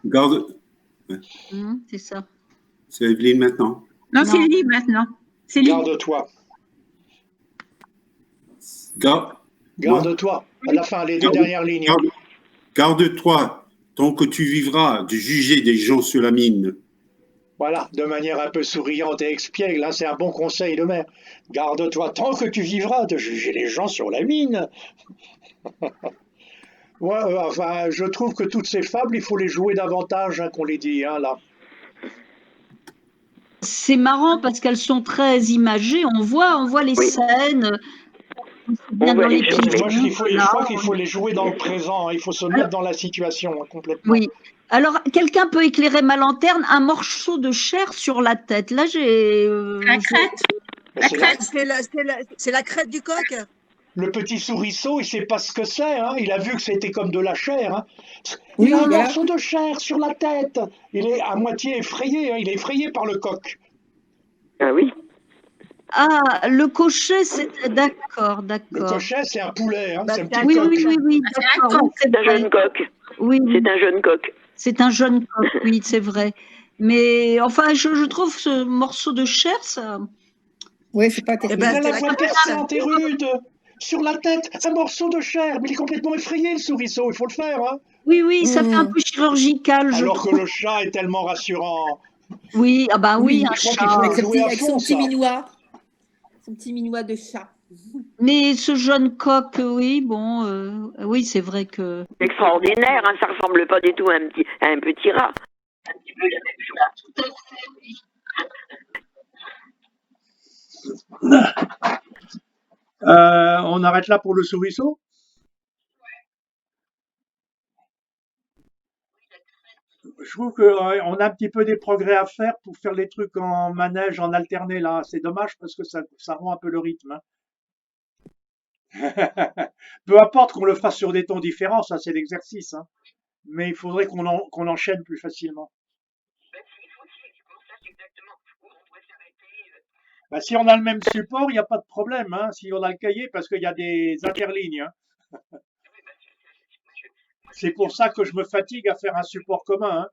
Garde, C'est ça. c'est Evelyne maintenant. Non, c'est Non. Lis maintenant. C'est Lis. Garde-toi. Moi, Garde-toi. À la fin, les deux dernières lignes. garde-toi, tant que tu vivras, de juger des gens sur la mine. Voilà, de manière un peu souriante et expiègle, hein, c'est un bon conseil de mère. Garde-toi tant que tu vivras de juger les gens sur la mine. Ouais, enfin, je trouve que toutes ces fables, il faut les jouer davantage, hein, qu'on les dit, hein, là. C'est marrant parce qu'elles sont très imagées. On voit les Oui, scènes, aussi on bien voit dans les les choses. Moi, pigeons que je là. crois qu'il faut les jouer dans le présent, hein. Il faut se mettre Alors, dans la situation, hein, complètement. oui. Alors, quelqu'un peut éclairer ma lanterne, un morceau de chair sur la tête. Là, j'ai. La crête, Mais la c'est la- crête. C'est la crête du coq. Le petit souriceau, il sait pas ce que c'est, hein. Il a vu que c'était comme de la chair, hein. Il a Oui, un voilà. morceau de chair sur la tête. Il est à moitié effrayé, hein. Il est effrayé par le coq. Ah oui, Ah, le cocher, c'est. D'accord, Le d'accord. cochet, c'est un poulet, hein. Bah, C'est un c'est un petit Oui, coq. oui, coq. oui, oui, Ah, c'est un d'accord. Oui, coq. c'est c'est un vrai. jeune coq. Oui, C'est oui. un jeune coq. C'est un jeune coq, oui, c'est vrai. Mais enfin, je trouve ce morceau de chair, ça. Ouais, c'est pas Eh Mais ben, terrible. elle c'est a la voix crête. perçante et rude. Sur la tête, un morceau de chair. Mais il est complètement effrayé, le souriceau. Il faut le faire, hein. Oui, oui, ça fait un Mmh. peu chirurgical, je Alors que trouve. le chat est tellement rassurant. Oui, ah ben oui, Oui, un Je crois qu'il faut chat. le jouer à fond, ça. Son petit minois de chat. Mais ce jeune coq, oui, bon, oui, c'est vrai que. C'est extraordinaire, hein, ça ressemble pas du tout à un petit rat. On arrête là pour le souriceau. Je trouve qu'on a un petit peu des progrès à faire pour faire les trucs en manège, en alterné là. C'est dommage parce que ça rend un peu le rythme, hein. Peu importe qu'on le fasse sur des tons différents, ça c'est l'exercice, hein. Mais il faudrait qu'on enchaîne plus facilement. Bah, si on a le même support, il n'y a pas de problème, hein. Si on a le cahier, parce qu'il y a des interlignes, hein. C'est pour ça que je me fatigue à faire un support commun, hein.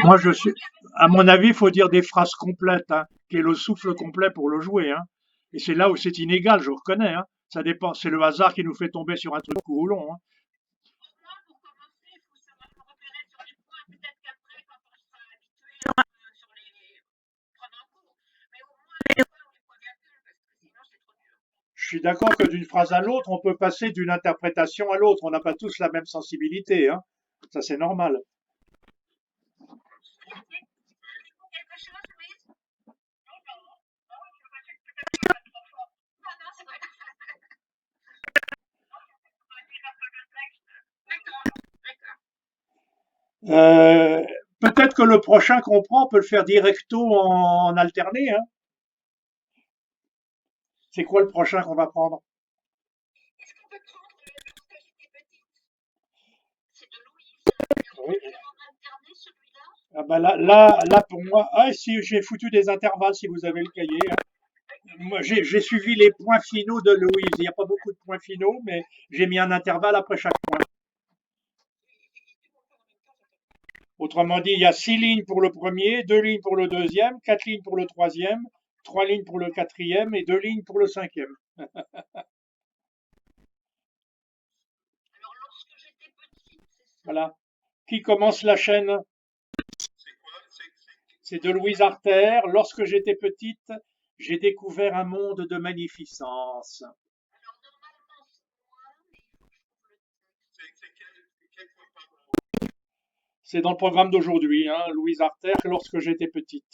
Moi, à mon avis, il faut dire des phrases complètes, hein, qui est le souffle complet pour le jouer, hein. Et c'est là où c'est inégal, je reconnais, hein. Ça dépend, c'est le hasard qui nous fait tomber sur un truc court ou long, hein. Je suis d'accord que d'une phrase à l'autre, on peut passer d'une interprétation à l'autre. On n'a pas tous la même sensibilité, hein. Ça, c'est normal. Euh, Peut-être que le prochain qu'on prend, on peut le faire directo en alterné, hein. C'est quoi le prochain qu'on va prendre? Oui. Ah bah là, pour moi, ah si j'ai foutu des intervalles si vous avez le cahier, hein. Moi, j'ai suivi les points finaux de Louise. Il n'y a pas beaucoup de points finaux, mais j'ai mis un intervalle après chaque point. Autrement dit, il y a 6 lignes pour le premier, 2 lignes pour le deuxième, 4 lignes pour le troisième, 3 lignes pour le quatrième et 2 lignes pour le cinquième. Voilà. Qui commence la chaîne? C'est de Louise Artère. Lorsque j'étais petite, j'ai découvert un monde de magnificence. C'est dans le programme d'aujourd'hui, hein, Louise Artère, lorsque j'étais petite.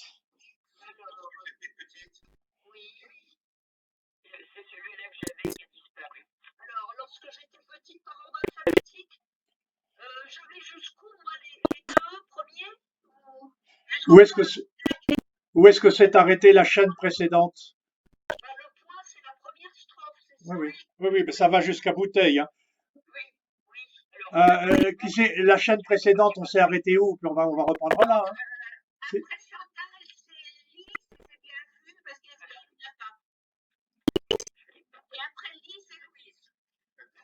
Où est-ce que c'est- Où est-ce que s'est arrêtée la chaîne précédente? Oui, oui, oui, oui, mais ça va jusqu'à bouteille, hein. La chaîne précédente, on s'est arrêté où? Puis on va reprendre là. Hein. C'est- Après Chantal, c'est Lise, c'est bien vu, parce qu'il y avait une pas. Et après Lise, c'est Louise.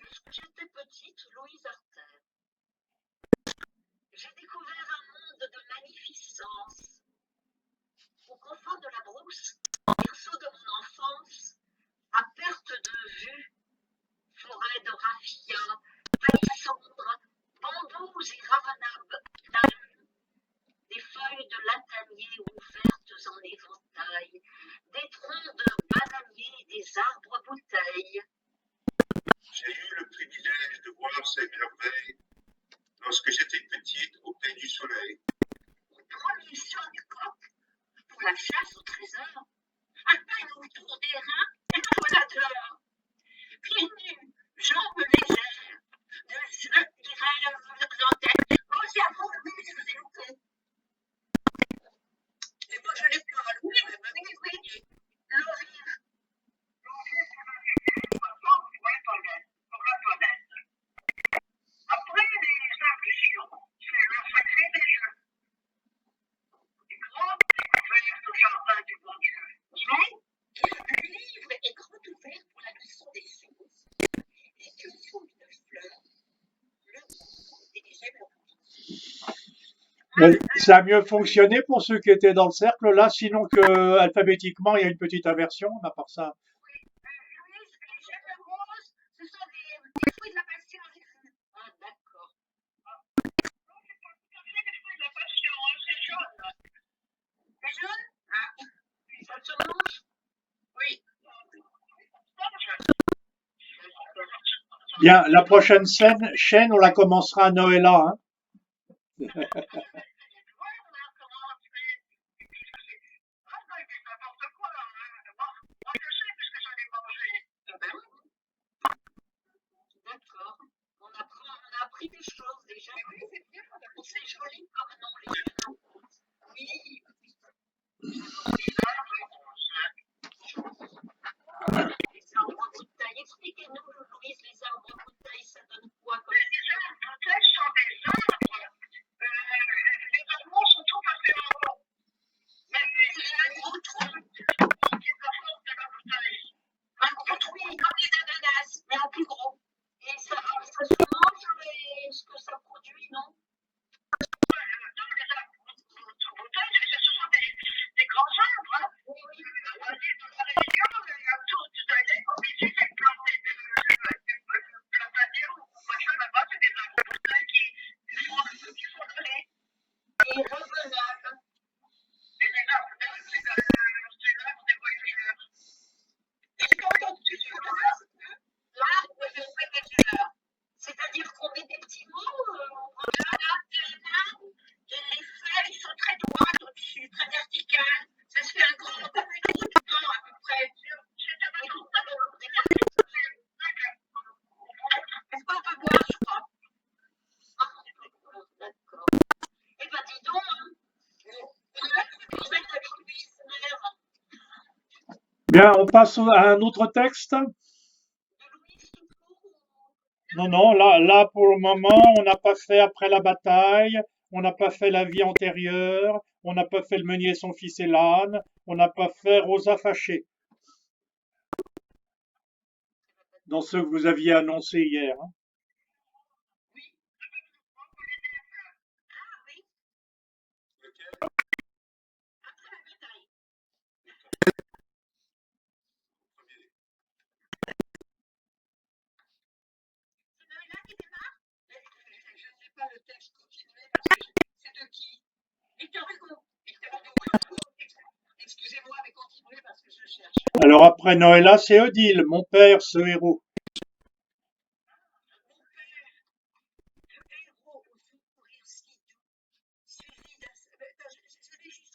Lorsque j'étais petite, Louise Arthur, j'ai découvert un monde de magnificence. Au confort de la brousse, berceau de mon enfance, à perte de vue, forêt de raffia, palissandre, bambous et ravanables, des feuilles de latanier ouvertes en éventail, des troncs de bananier, des arbres bouteilles. J'ai eu le privilège de voir ces merveilles lorsque j'étais petite au pays du soleil. Au premier chant du coq, pour la chasse au trésor, un panneau autour des reins, et me voilà dehors. Pieds nus, jambes légères, de jeux qui rêvent en tête. Oh, c'est à vous, oui, je vous ai loupé. Et moi, je l'ai pas loué, mais oui, l'eau vive. Après les impressions, c'est le sacré des jeux. Des grandes découvertes au jardin du bon Dieu. Le livre est grand ouvert pour la leçon des choses. Et que font une fleur, le goût et j'aime le Ça a mieux fonctionné pour ceux qui étaient dans le cercle là, sinon que alphabétiquement, il y a une petite inversion, à part ça. Louise, les gemmes roses, ce sont des fruits de la passion. Ah, d'accord. C'est des fruits de la passion, hein, c'est jaune. Les jaunes? Ah, ça se mange? Oui. Bien, la prochaine chaîne, on la commencera à Noëlla. Hein. D'accord. On a appris des choses déjà. Oui, c'est bien. C'est joli comme nom, les jeunes. Oui. Les arbres bouteilles. Expliquez-nous, Louise, les arbres bouteilles, ça donne quoi comme Les arbres bouteilles sont des arbres. Les animaux sont tout à fait en haut. Mais les gros trous qui profitent de la bouteille. un gros truc comme les ananas, mais en plus gros. Et ça se mange ce que ça produit, non? Donc les arbres bouteilles, ce sont des grands arbres. Hein. Oui, oui. Dans la région, il y a tout est obligé de planter des plataniers ou machin là-bas, c'est des arbres bouteilles qui font le lait. Et revenable. Et les arbres, c'est l'arbre des voyageurs. Est-ce qu'on dit l'arbre de voyageur? C'est-à-dire qu'on met des petits mots, on prend un arbre, et les feuilles sont très droites au-dessus, très verticales. Ça se fait un grand bout de temps à peu près. Et tout ça, on décale. Est-ce qu'on peut boire, je crois? Ah, d'accord. Eh ben, dis donc, vous êtes avec Louise Mère. Bien, on passe à un autre texte. De Louise tout court ou... Non, là pour le moment, on n'a pas fait après la bataille, on n'a pas fait la vie antérieure, on n'a pas fait le meunier son fils et l'âne, on n'a pas fait Rosa fâchée. Dans ceux que vous aviez annoncés hier. Hein. Ah oui, Lequel? après la bataille. C'est Noëlla qui démarre? Je ne sais pas le texte continué parce que c'est de qui? Victor Hugo. Victor Hugo. Excusez-moi, mais continuez parce que je cherche. Alors après Noëlla, c'est Odile, mon père, ce héros. Le héros au sourire si doux, suivi d'un... Je l'ai jusqu'au...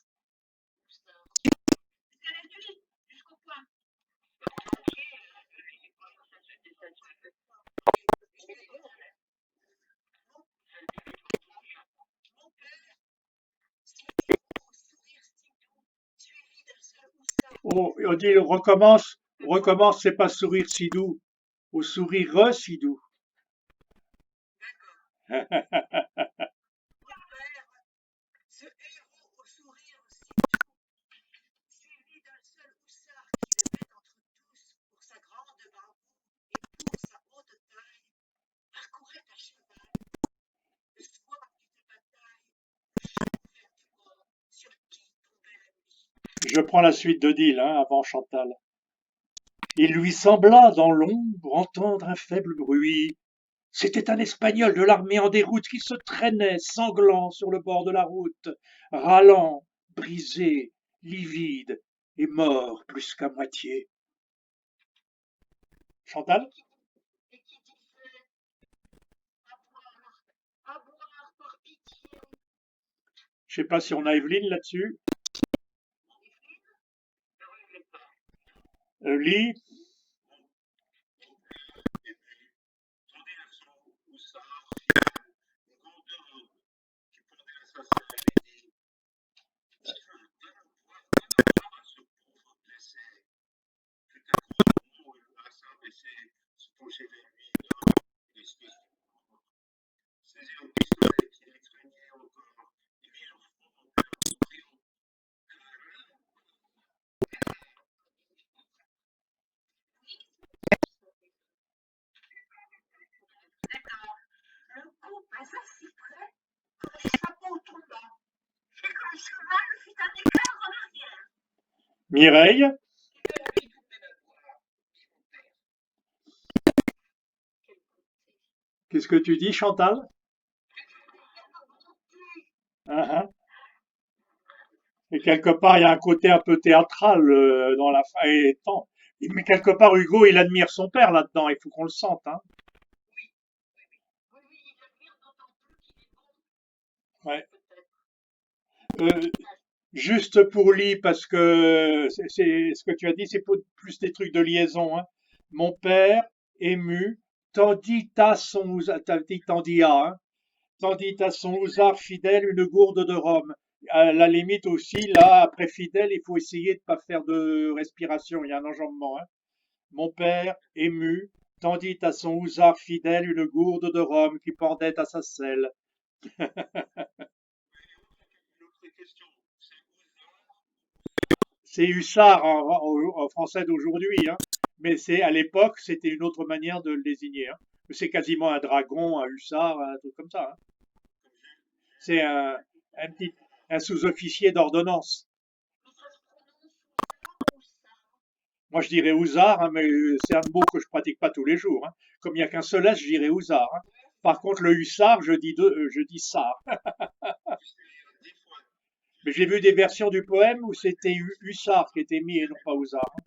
C'est la nuit, jusqu'au point. Mon père, si au sourire si doux, suivi d'un seul houssin. Oh, Odile, recommence, c'est pas sourire si doux, au sourire si doux. Ce héros au sourire si doux, suivi d'un seul hussard qui le met entre tous pour sa grande bambou et pour sa haute taille, parcourait à cheval le soir d'une bataille, le champ ouvert du mort sur qui tombait la nuit. Je prends la suite de Deal, hein, avant Chantal. Il lui sembla dans l'ombre entendre un faible bruit. C'était un Espagnol de l'armée en déroute qui se traînait, sanglant, sur le bord de la route, râlant, brisé, livide et mort plus qu'à moitié. Chantal? Et qui disait à boire par pitié. Je sais pas si on a Evelyne là-dessus. Lee? Le coup passa si près que le chapeau tomba et que le cheval fit un écart en arrière. Mireille? Qu'est-ce que tu dis, Chantal? Hein. Et quelque part, il y a un côté un peu théâtral dans la fin. Mais quelque part, Hugo, il admire son père là-dedans. Il faut qu'on le sente. Hein. Ouais. Juste pour Lee, parce que c'est ce que tu as dit, c'est plus des trucs de liaison. Hein. Mon père, ému, tendit à son, t'as dit tendit à, hein, tandis à son hussard fidèle une gourde de rhum. À la limite aussi, là, après fidèle, il faut essayer de pas faire de respiration, il y a un enjambement. Hein. Mon père, ému, tendit à son hussard fidèle une gourde de rhum qui pendait à sa selle. C'est hussard en français d'aujourd'hui, hein. Mais c'est à l'époque, c'était une autre manière de le désigner. Hein. C'est quasiment un dragon, un hussard, un truc comme ça. Hein. C'est un petit, un sous-officier d'ordonnance. Moi, je dirais Ouzard, hein, mais c'est un mot que je pratique pas tous les jours. Hein. Comme il n'y a qu'un seul S, je dirais Ouzard. Hein. Par contre, le hussard, je dis sard. Mais j'ai vu des versions du poème où c'était hussard qui était mis et non pas Ouzard. Hein.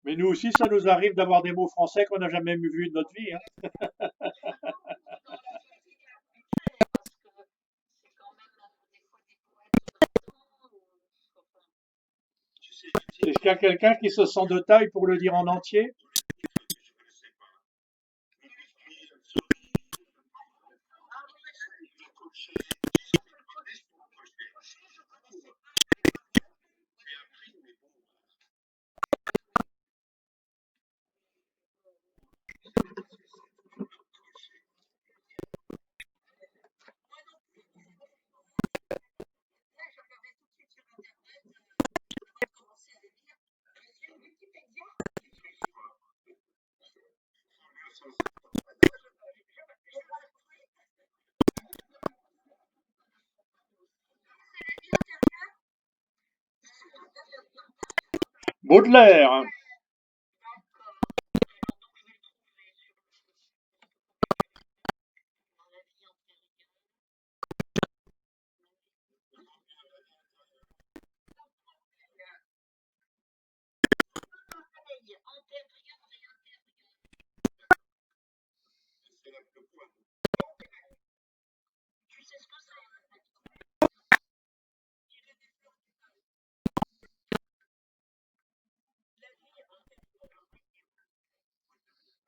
Mais nous aussi, ça nous arrive d'avoir des mots français qu'on n'a jamais vus de notre vie. Hein. Est-ce qu'il y a quelqu'un qui se sent de taille pour le dire en entier? Baudelaire.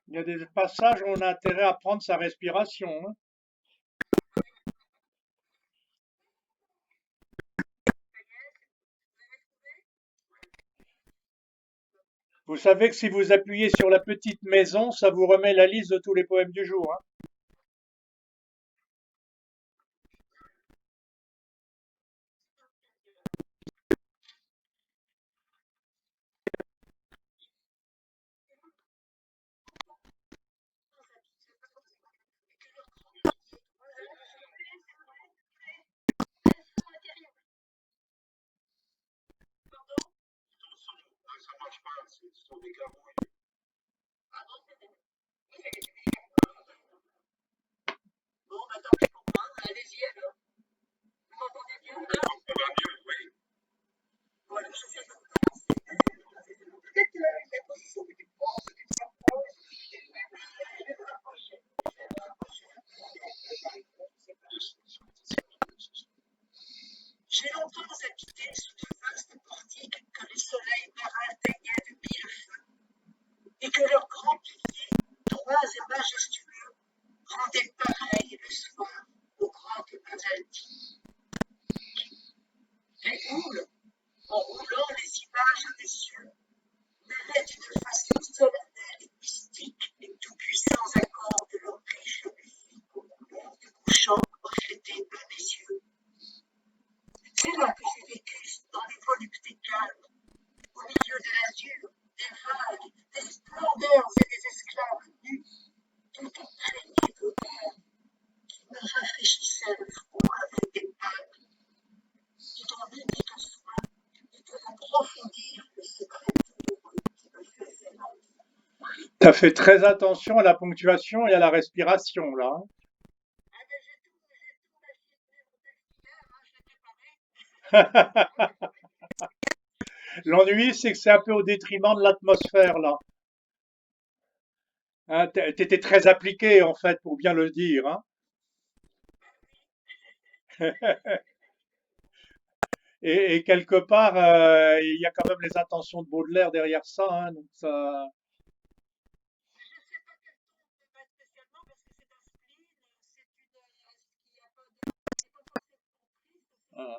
Il y a des passages où on a intérêt à prendre sa respiration. Hein. Vous savez que si vous appuyez sur la petite maison, ça vous remet la liste de tous les poèmes du jour, hein. J'ai longtemps habité sous de vastes portiques que les soleils marins teignaient de mille feux, et que leurs grands piliers, droits et majestueux, rendaient pareil le soir aux grandes basaltiques. Les houles, en roulant les images des cieux, mêlaient d'une façon solennelle et mystique les tout-puissants accords de leur riche musique aux couleurs du couchant reflétées par mes yeux. C'est là que j'ai vécu dans les voluptés calmes, au milieu de l'azur, des vagues, des splendeurs et des esclaves nus, tout imprégné d'odeurs qui me rafraîchissaient le front avec des palmes, qui dont l'unique soin était d'approfondir le secret douloureux qui me faisait l'envie. T'as fait très attention à la ponctuation et à la respiration, là, hein. Ah ben j'ai tout machine mon texte hier, hein, je l'ai préparé. L'ennui, c'est que c'est un peu au détriment de l'atmosphère, là. Hein, t'étais très appliqué, en fait, pour bien le dire, hein. Et quelque part, il y a quand même les intentions de Baudelaire derrière ça, hein, donc ça... Je ne sais pas quel ton on peut mettre spécialement parce que c'est un spleen, c'est une. Il n'y a pas de. C'est pas forcément triste, c'est Voilà. pas intérieur. Voilà.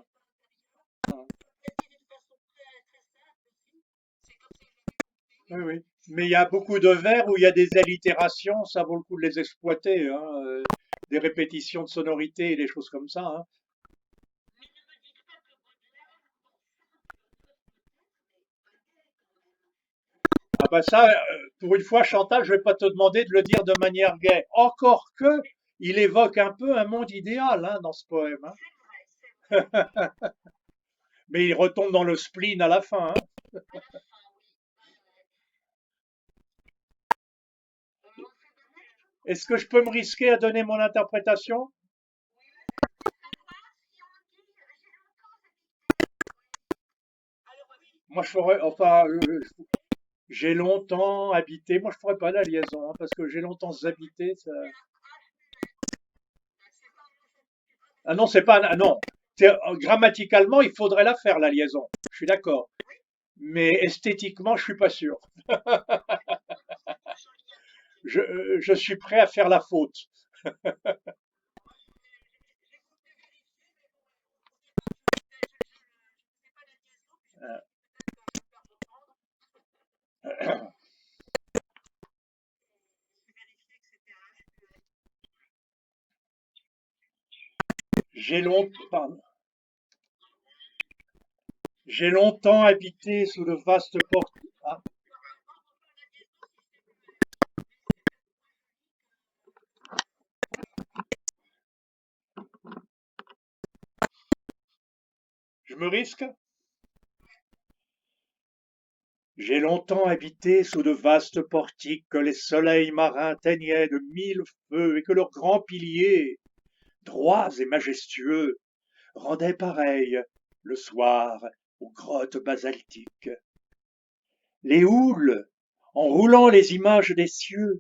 On peut dire d'une façon très simple aussi. C'est comme ça que je l'avais compris. Oui, oui. Mais il y a beaucoup de vers où il y a des allitérations, ça vaut le coup de les exploiter, hein, des répétitions de sonorités et des choses comme ça, hein. Mais ne me dites pas que Baudelaire, Ah bah ça, pour une fois, Chantal, je vais pas te demander de le dire de manière gaie. Encore que, il évoque un peu un monde idéal, hein, dans ce poème, hein. c'est vrai, c'est vrai. Mais il retombe dans le spleen à la fin, hein. À la fin, oui. On fait donner. Est-ce que je peux me risquer à donner mon interprétation? Alors oui, Moi, je ferais, enfin, j'ai longtemps habité. Moi, je ferais pas la liaison, hein, parce que j'ai longtemps habité. Ça... Ah non, c'est pas. Ah non. Grammaticalement, il faudrait la faire, la liaison. Je suis d'accord. Mais esthétiquement, je suis pas sûr. Je suis prêt à faire la faute. J'ai longtemps, j'ai longtemps habité sous le vaste porte. Ah, je me risque? J'ai longtemps habité sous de vastes portiques que les soleils marins teignaient de mille feux et que leurs grands piliers, droits et majestueux, rendaient pareil, le soir, aux grottes basaltiques. Les houles, en roulant les images des cieux,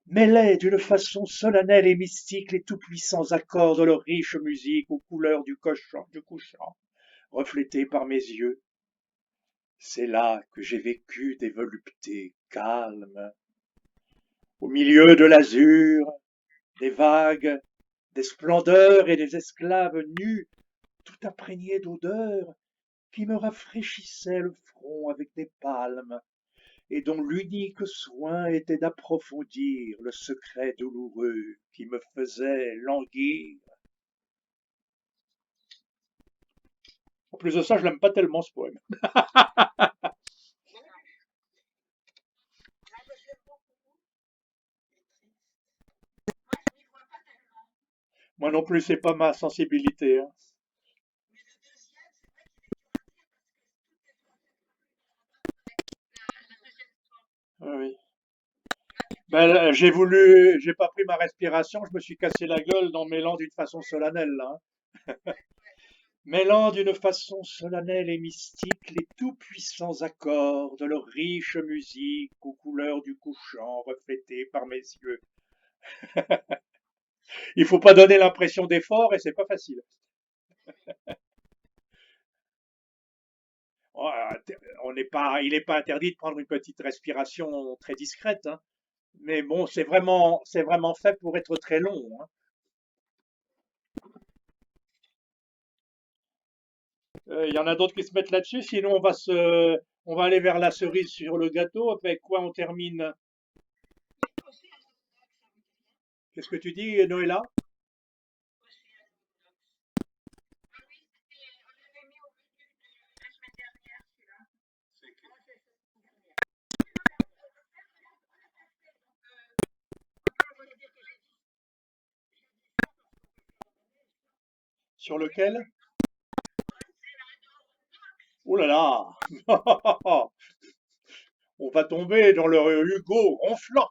mêlaient d'une façon solennelle et mystique les tout-puissants accords de leur riche musique aux couleurs du couchant, reflétées par mes yeux. C'est là que j'ai vécu des voluptés calmes, au milieu de l'azur, des vagues, des splendeurs et des esclaves nus, tout imprégnés d'odeurs qui me rafraîchissaient le front avec des palmes, et dont l'unique soin était d'approfondir le secret douloureux qui me faisait languir. En plus de ça, je l'aime pas tellement ce poème. Moi non plus, c'est pas ma sensibilité, hein. Ah oui. Ben, j'ai pas pris ma respiration, je me suis cassé la gueule en mêlant d'une façon solennelle, là, hein. Mêlant d'une façon solennelle et mystique les tout-puissants accords de leur riche musique aux couleurs du couchant reflétées par mes yeux. Il faut pas donner l'impression d'effort et c'est pas facile. Oh, il n'est pas interdit de prendre une petite respiration très discrète, hein. Mais bon, c'est vraiment fait pour être très long, hein. Il y en a d'autres qui se mettent là-dessus, sinon on va aller vers la cerise sur le gâteau. Avec quoi on termine? Qu'est-ce que tu dis, Noëlla? Sur lequel? Oh là là! On va tomber dans le Hugo ronflant.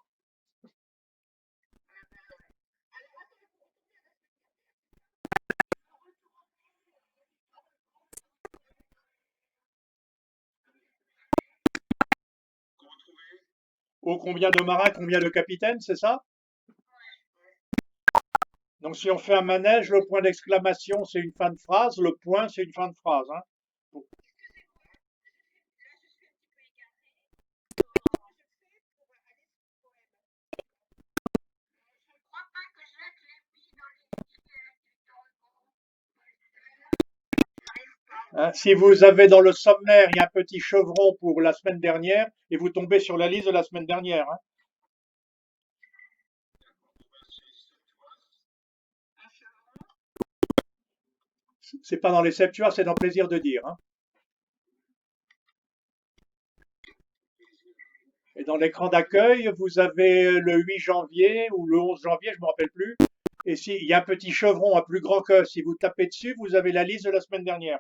Oh, combien de marins, combien de capitaines, c'est ça? Donc si on fait un manège, le point d'exclamation c'est une fin de phrase, le point c'est une fin de phrase, hein. Hein, si vous avez dans le sommaire, il y a un petit chevron pour la semaine dernière et vous tombez sur la liste de la semaine dernière, hein. C'est pas dans les septuors, c'est dans Plaisir de dire, hein. Et dans l'écran d'accueil, vous avez le 8 janvier ou le 11 janvier, je me rappelle plus. Et s'il y a un petit chevron à plus grand que, si vous tapez dessus, vous avez la liste de la semaine dernière.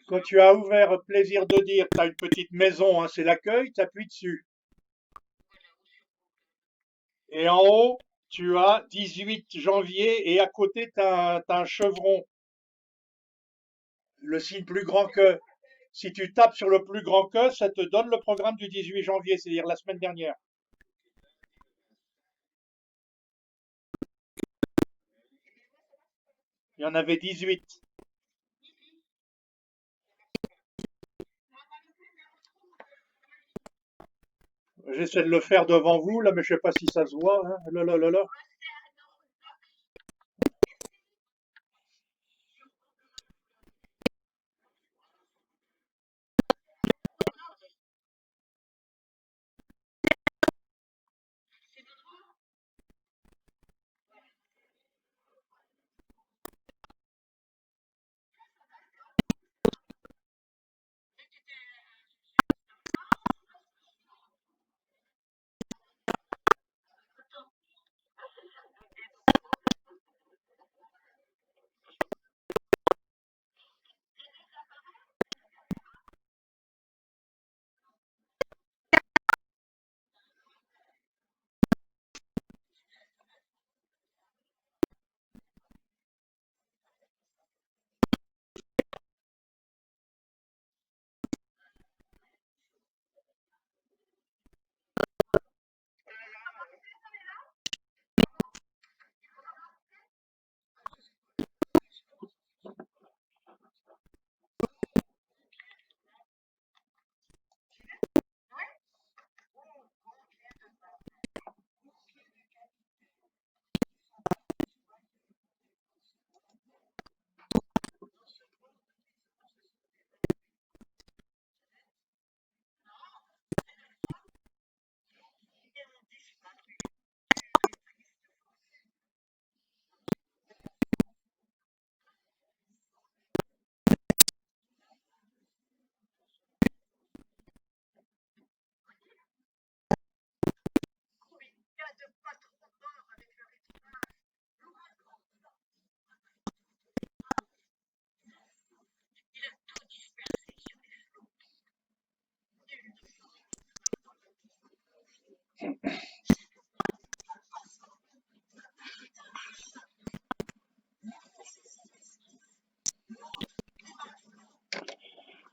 Quand tu as ouvert Plaisir de dire, tu as une petite maison, hein, c'est l'accueil, tu appuies dessus. Et en haut, tu as 18 janvier et à côté, tu as, un chevron, le signe plus grand que. Si tu tapes sur le plus grand que, ça te donne le programme du 18 janvier, c'est-à-dire la semaine dernière. Il y en avait 18. J'essaie de le faire devant vous, là, mais je sais pas si ça se voit, hein. Là, là, là, là.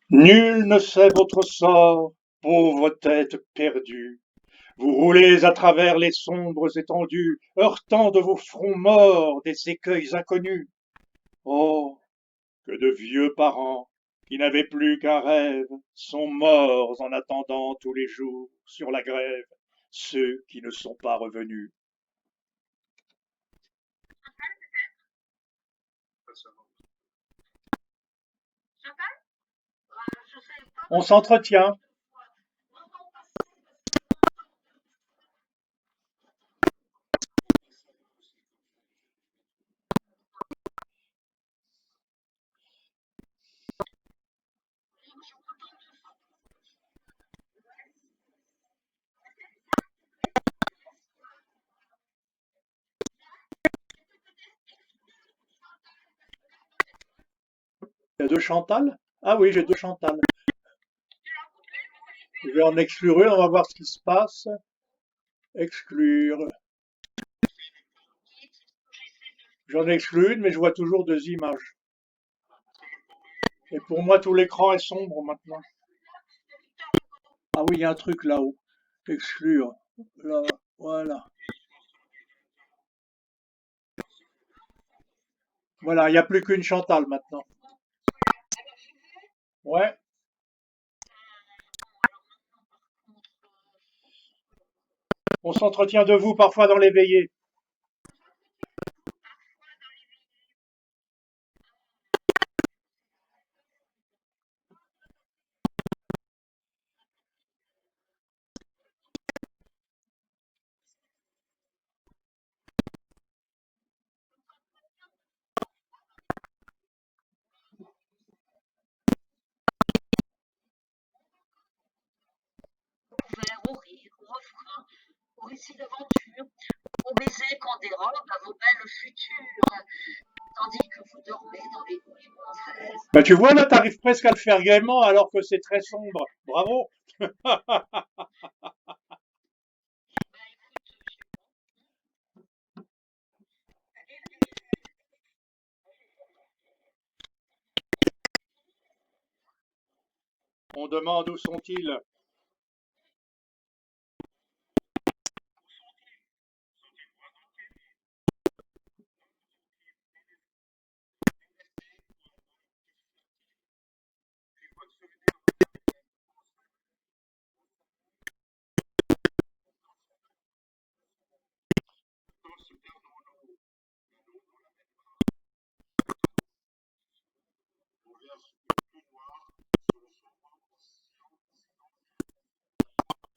Nul ne sait votre sort, pauvre tête perdue. Vous roulez à travers les sombres étendues, heurtant de vos fronts morts des écueils inconnus. Oh, que de vieux parents, qui n'avaient plus qu'un rêve, sont morts en attendant tous les jours sur la grève, ceux qui ne sont pas revenus. On s'entretient. Il y a deux Chantal? Ah oui, j'ai deux Chantal. Je vais en exclure une, on va voir ce qui se passe. Exclure. J'en exclue une, mais je vois toujours deux images. Et pour moi, tout l'écran est sombre maintenant. Ah oui, il y a un truc là-haut. Exclure. Là, voilà. Voilà, il n'y a plus qu'une Chantal maintenant. Ouais. On s'entretient de vous parfois dans les veillées. Au rire, au refrain, au récit d'aventure, au baiser qu'on dérobe à vos belles futures, tandis que vous dormez dans les nuits mauvaises. Bah, tu vois, là, tu arrives presque à le faire gaiement alors que c'est très sombre. Bravo. On demande où sont-ils.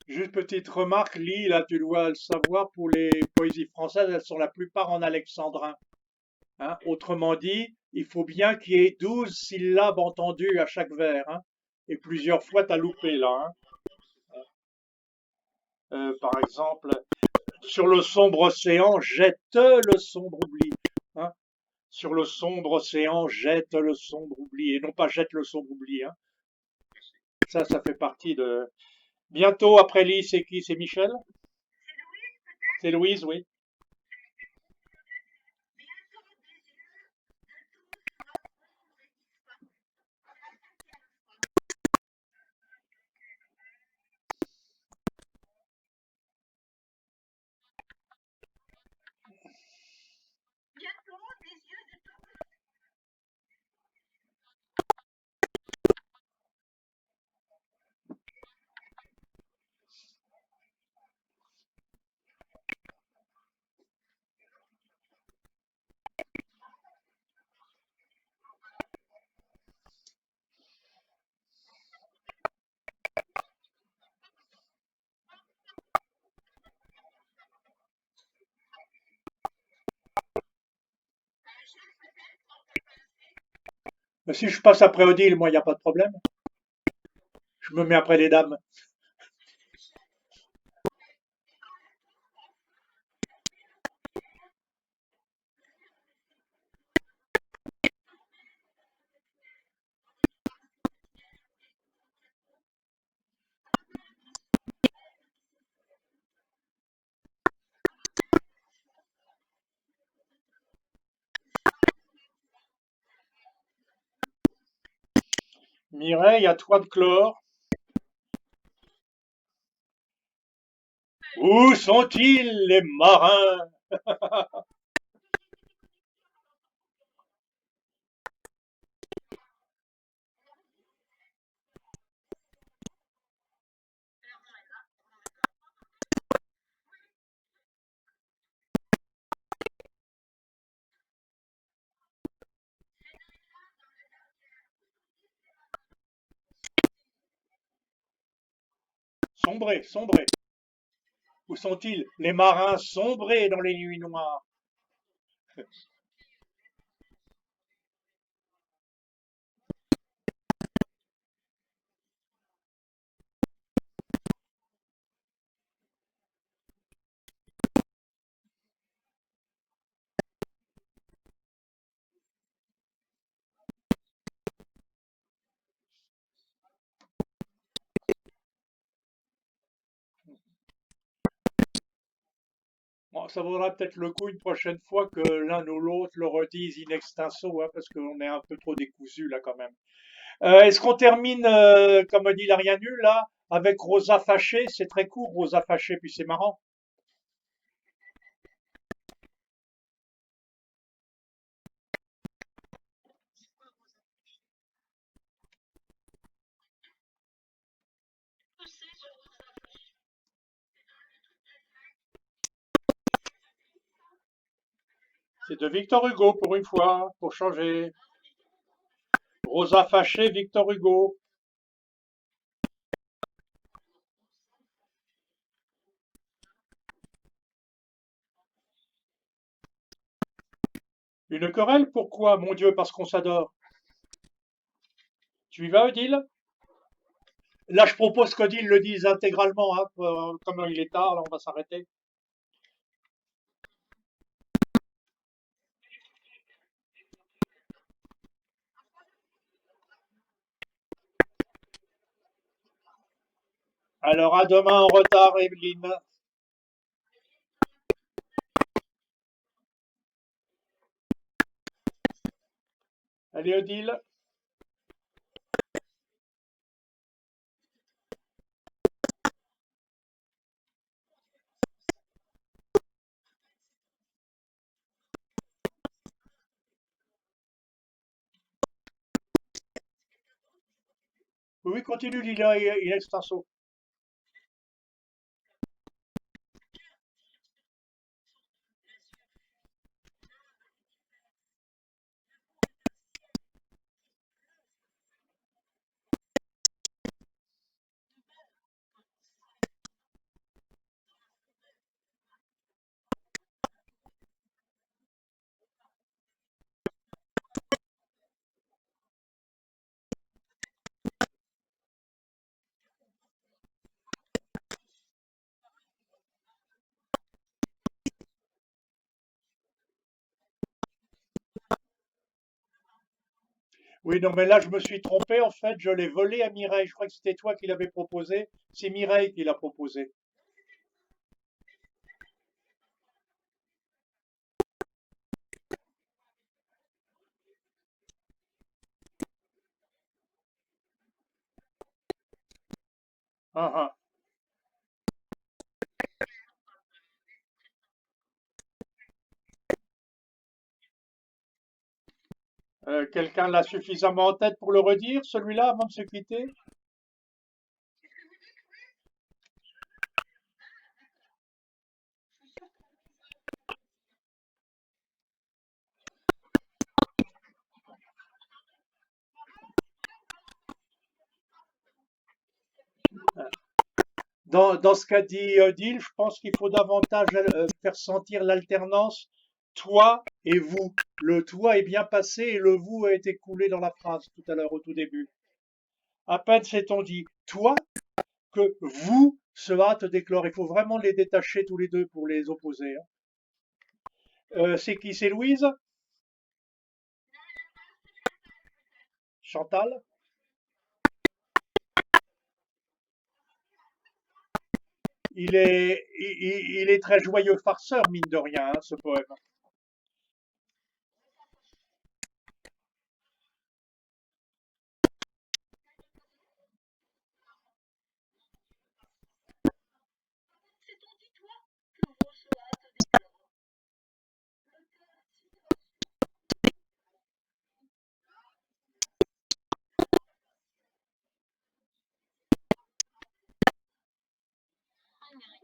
Juste petite remarque, Lee, là, tu dois le savoir, pour les poésies françaises, elles sont la plupart en alexandrin. Hein. Autrement dit, il faut bien qu'il y ait 12 syllabes entendues à chaque vers. Hein. Et plusieurs fois, tu as loupé là. Hein. Par exemple, sur le sombre océan, jette le sombre oubli. Hein. Sur le sombre océan, jette le sombre oubli. Et non pas jette le sombre oubli. Hein. Ça fait partie de... Bientôt après Lee, c'est qui? C'est Michel? C'est Louise, oui. Mais si je passe après Odile, moi, il n'y a pas de problème. Je me mets après les dames. Mireille, à toi de clore. Où sont-ils les marins? Sombrés, sombrés. Où sont-ils les marins sombrés dans les nuits noires? Bon, ça vaudra peut-être le coup une prochaine fois que l'un ou l'autre le redise in extenso, hein, parce qu'on est un peu trop décousu là quand même. Est-ce qu'on termine, comme dit l'Arianu, là, avec Rosa Fâchée? C'est très court, Rosa Fâchée, puis c'est marrant. C'est de Victor Hugo pour une fois, pour changer. Rosa Fâchée, Victor Hugo. Une querelle? Pourquoi? Mon Dieu, parce qu'on s'adore. Tu y vas, Odile? Là, je propose qu'Odile le dise intégralement, hein, comme il est tard, là, on va s'arrêter. Alors, à demain en retard, Evelyne. Allez, Odile. Oui, continue, Lila, il est extenso. Oui, non, mais là, je me suis trompé. En fait, je l'ai volé à Mireille. Je crois que c'était toi qui l'avais proposé. C'est Mireille qui l'a proposé. Ah, ah. Quelqu'un l'a suffisamment en tête pour le redire, celui-là, avant de se quitter? Dans ce qu'a dit Odile, je pense qu'il faut davantage faire sentir l'alternance toi et vous. Le toi est bien passé et le vous a été coulé dans la phrase tout à l'heure, au tout début. À peine s'est-on dit toi que vous se hâte d'éclore. Il faut vraiment les détacher tous les deux pour les opposer, hein. C'est qui? C'est Louise? Chantal? Il est très joyeux farceur, mine de rien, hein, ce poème.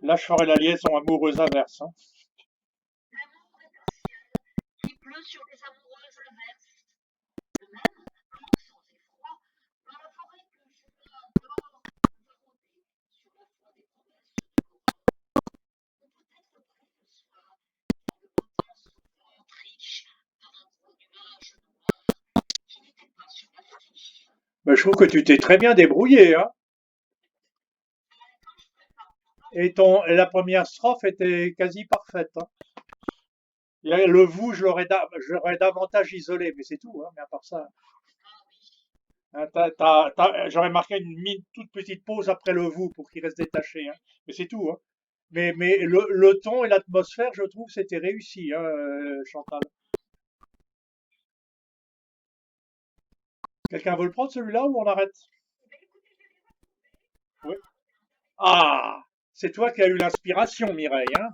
L'Achefort et la liaison amoureuse inverse. Hein. Qui pleut sur les amoureuses inverses. De même, quand sans effroi, dans la forêt que Julien dort, va rôder sur la foi des promesses de Coran. Ou peut-être près le soir, quand le beau temps s'ouvre triche par un gros nuage noir qui n'était pas sur la friche. Ben, je trouve que tu t'es très bien débrouillé. Hein. Et la première strophe était quasi parfaite. Hein. Le vous, je l'aurais davantage isolé, mais c'est tout. Hein, mais à part ça, hein, j'aurais marqué une toute petite pause après le vous pour qu'il reste détaché. Hein, mais c'est tout. Hein. Mais le ton et l'atmosphère, je trouve, c'était réussi, hein, Chantal. Quelqu'un veut le prendre celui-là ou on arrête? Oui. Ah, c'est toi qui as eu l'inspiration, Mireille. Hein.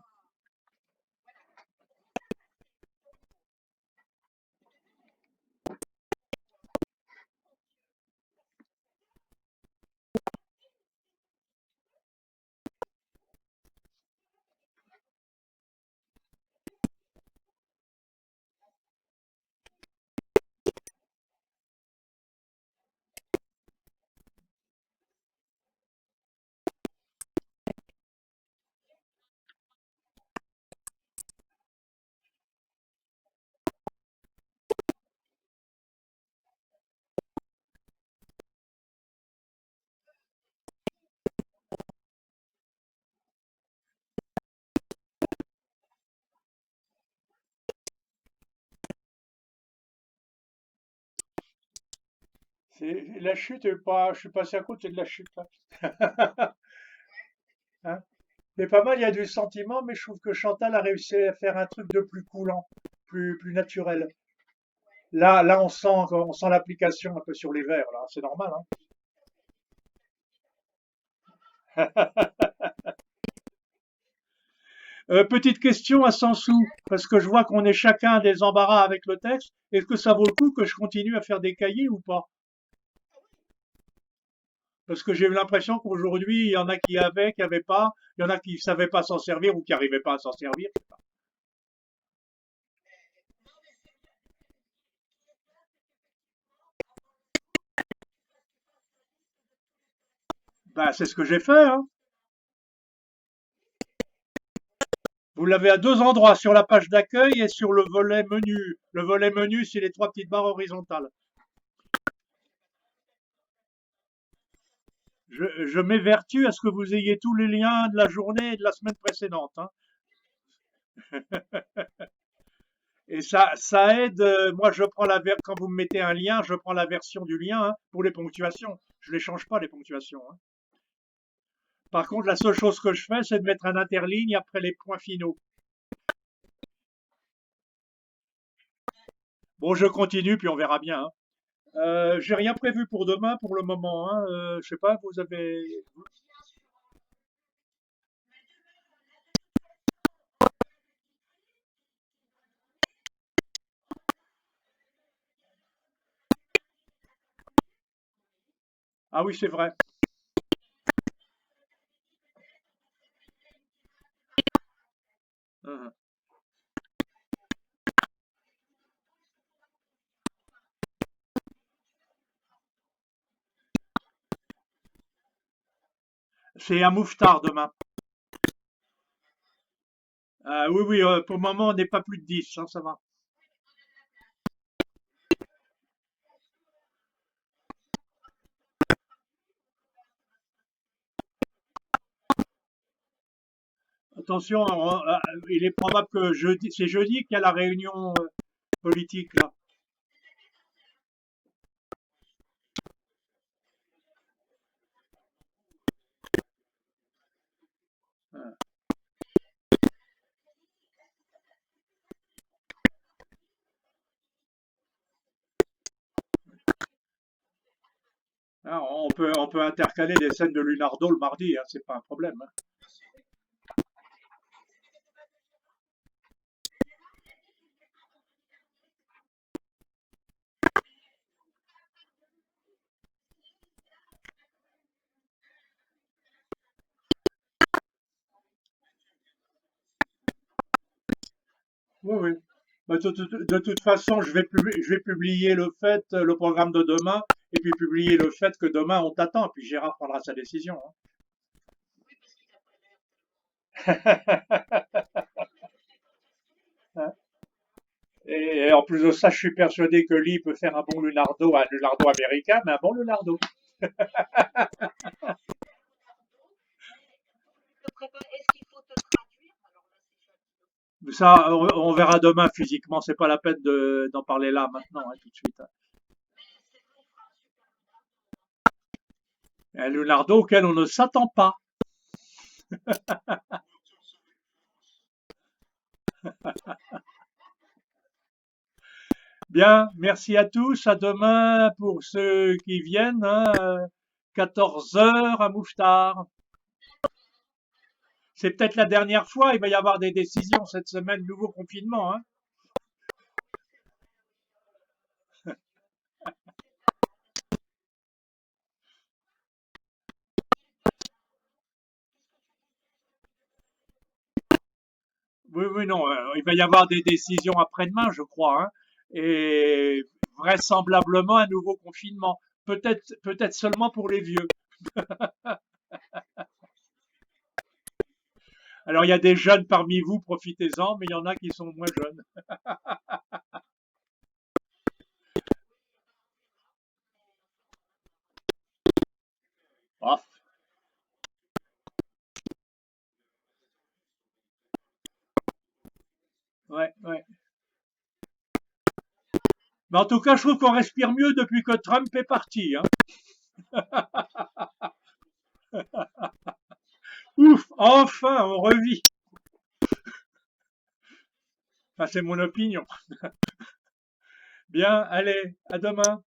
La chute, je suis passé à côté de la chute. Là. Hein. Mais pas mal, il y a du sentiment, mais je trouve que Chantal a réussi à faire un truc de plus coulant, plus naturel. Là, on sent l'application un peu sur les vers, là, c'est normal. Hein. Petite question à 100 sous, parce que je vois qu'on est chacun des embarras avec le texte. Est-ce que ça vaut le coup que je continue à faire des cahiers ou pas? Parce que j'ai eu l'impression qu'aujourd'hui, il y en a qui avaient, qui n'avaient pas, il y en a qui ne savaient pas s'en servir ou qui n'arrivaient pas à s'en servir. Ben, c'est ce que j'ai fait. Hein. Vous l'avez à deux endroits, sur la page d'accueil et sur le volet menu. Le volet menu, c'est les trois petites barres horizontales. Je m'évertue à ce que vous ayez tous les liens de la journée et de la semaine précédente. Hein. Et ça aide. Moi, quand vous me mettez un lien, je prends la version du lien hein, pour les ponctuations. Je les change pas les ponctuations. Hein. Par contre, la seule chose que je fais, c'est de mettre un interligne après les points finaux. Bon, je continue, puis on verra bien. Hein. J'ai rien prévu pour demain pour le moment. Hein. Je sais pas, vous avez. Ah oui, c'est vrai. Uhum. C'est un mouffetard demain. Oui, oui, pour le moment, on n'est pas plus de 10, hein, ça va. Attention, il est probable que c'est jeudi qu'il y a la réunion politique là. Hein, on peut intercaler des scènes de Lunardo le mardi, hein, c'est pas un problème. Hein. Oui, oui. Bah, de toute façon, je vais publier le programme de demain, et puis publier le fait que demain on t'attend, puis Gérard prendra sa décision. Hein. Et en plus de ça, je suis persuadé que Lee peut faire un bon Lunardo, un Lunardo américain, mais un bon Lunardo. Mais ça, on verra demain physiquement. C'est pas la peine d'en parler là maintenant, hein, tout de suite. Un Lunardo auquel on ne s'attend pas. Bien, merci à tous. À demain pour ceux qui viennent. Hein, 14 heures à Mouffetard. C'est peut-être la dernière fois. Il va y avoir des décisions cette semaine, nouveau confinement. Hein. Oui, oui, non. Il va y avoir des décisions après-demain, je crois. Hein, et vraisemblablement un nouveau confinement. Peut-être seulement pour les vieux. Alors, il y a des jeunes parmi vous, profitez-en, mais il y en a qui sont moins jeunes. Ah, ouais, ouais. Mais en tout cas, je trouve qu'on respire mieux depuis que Trump est parti. Hein. Ouf, enfin, on revit. Enfin, c'est mon opinion. Bien, allez, à demain.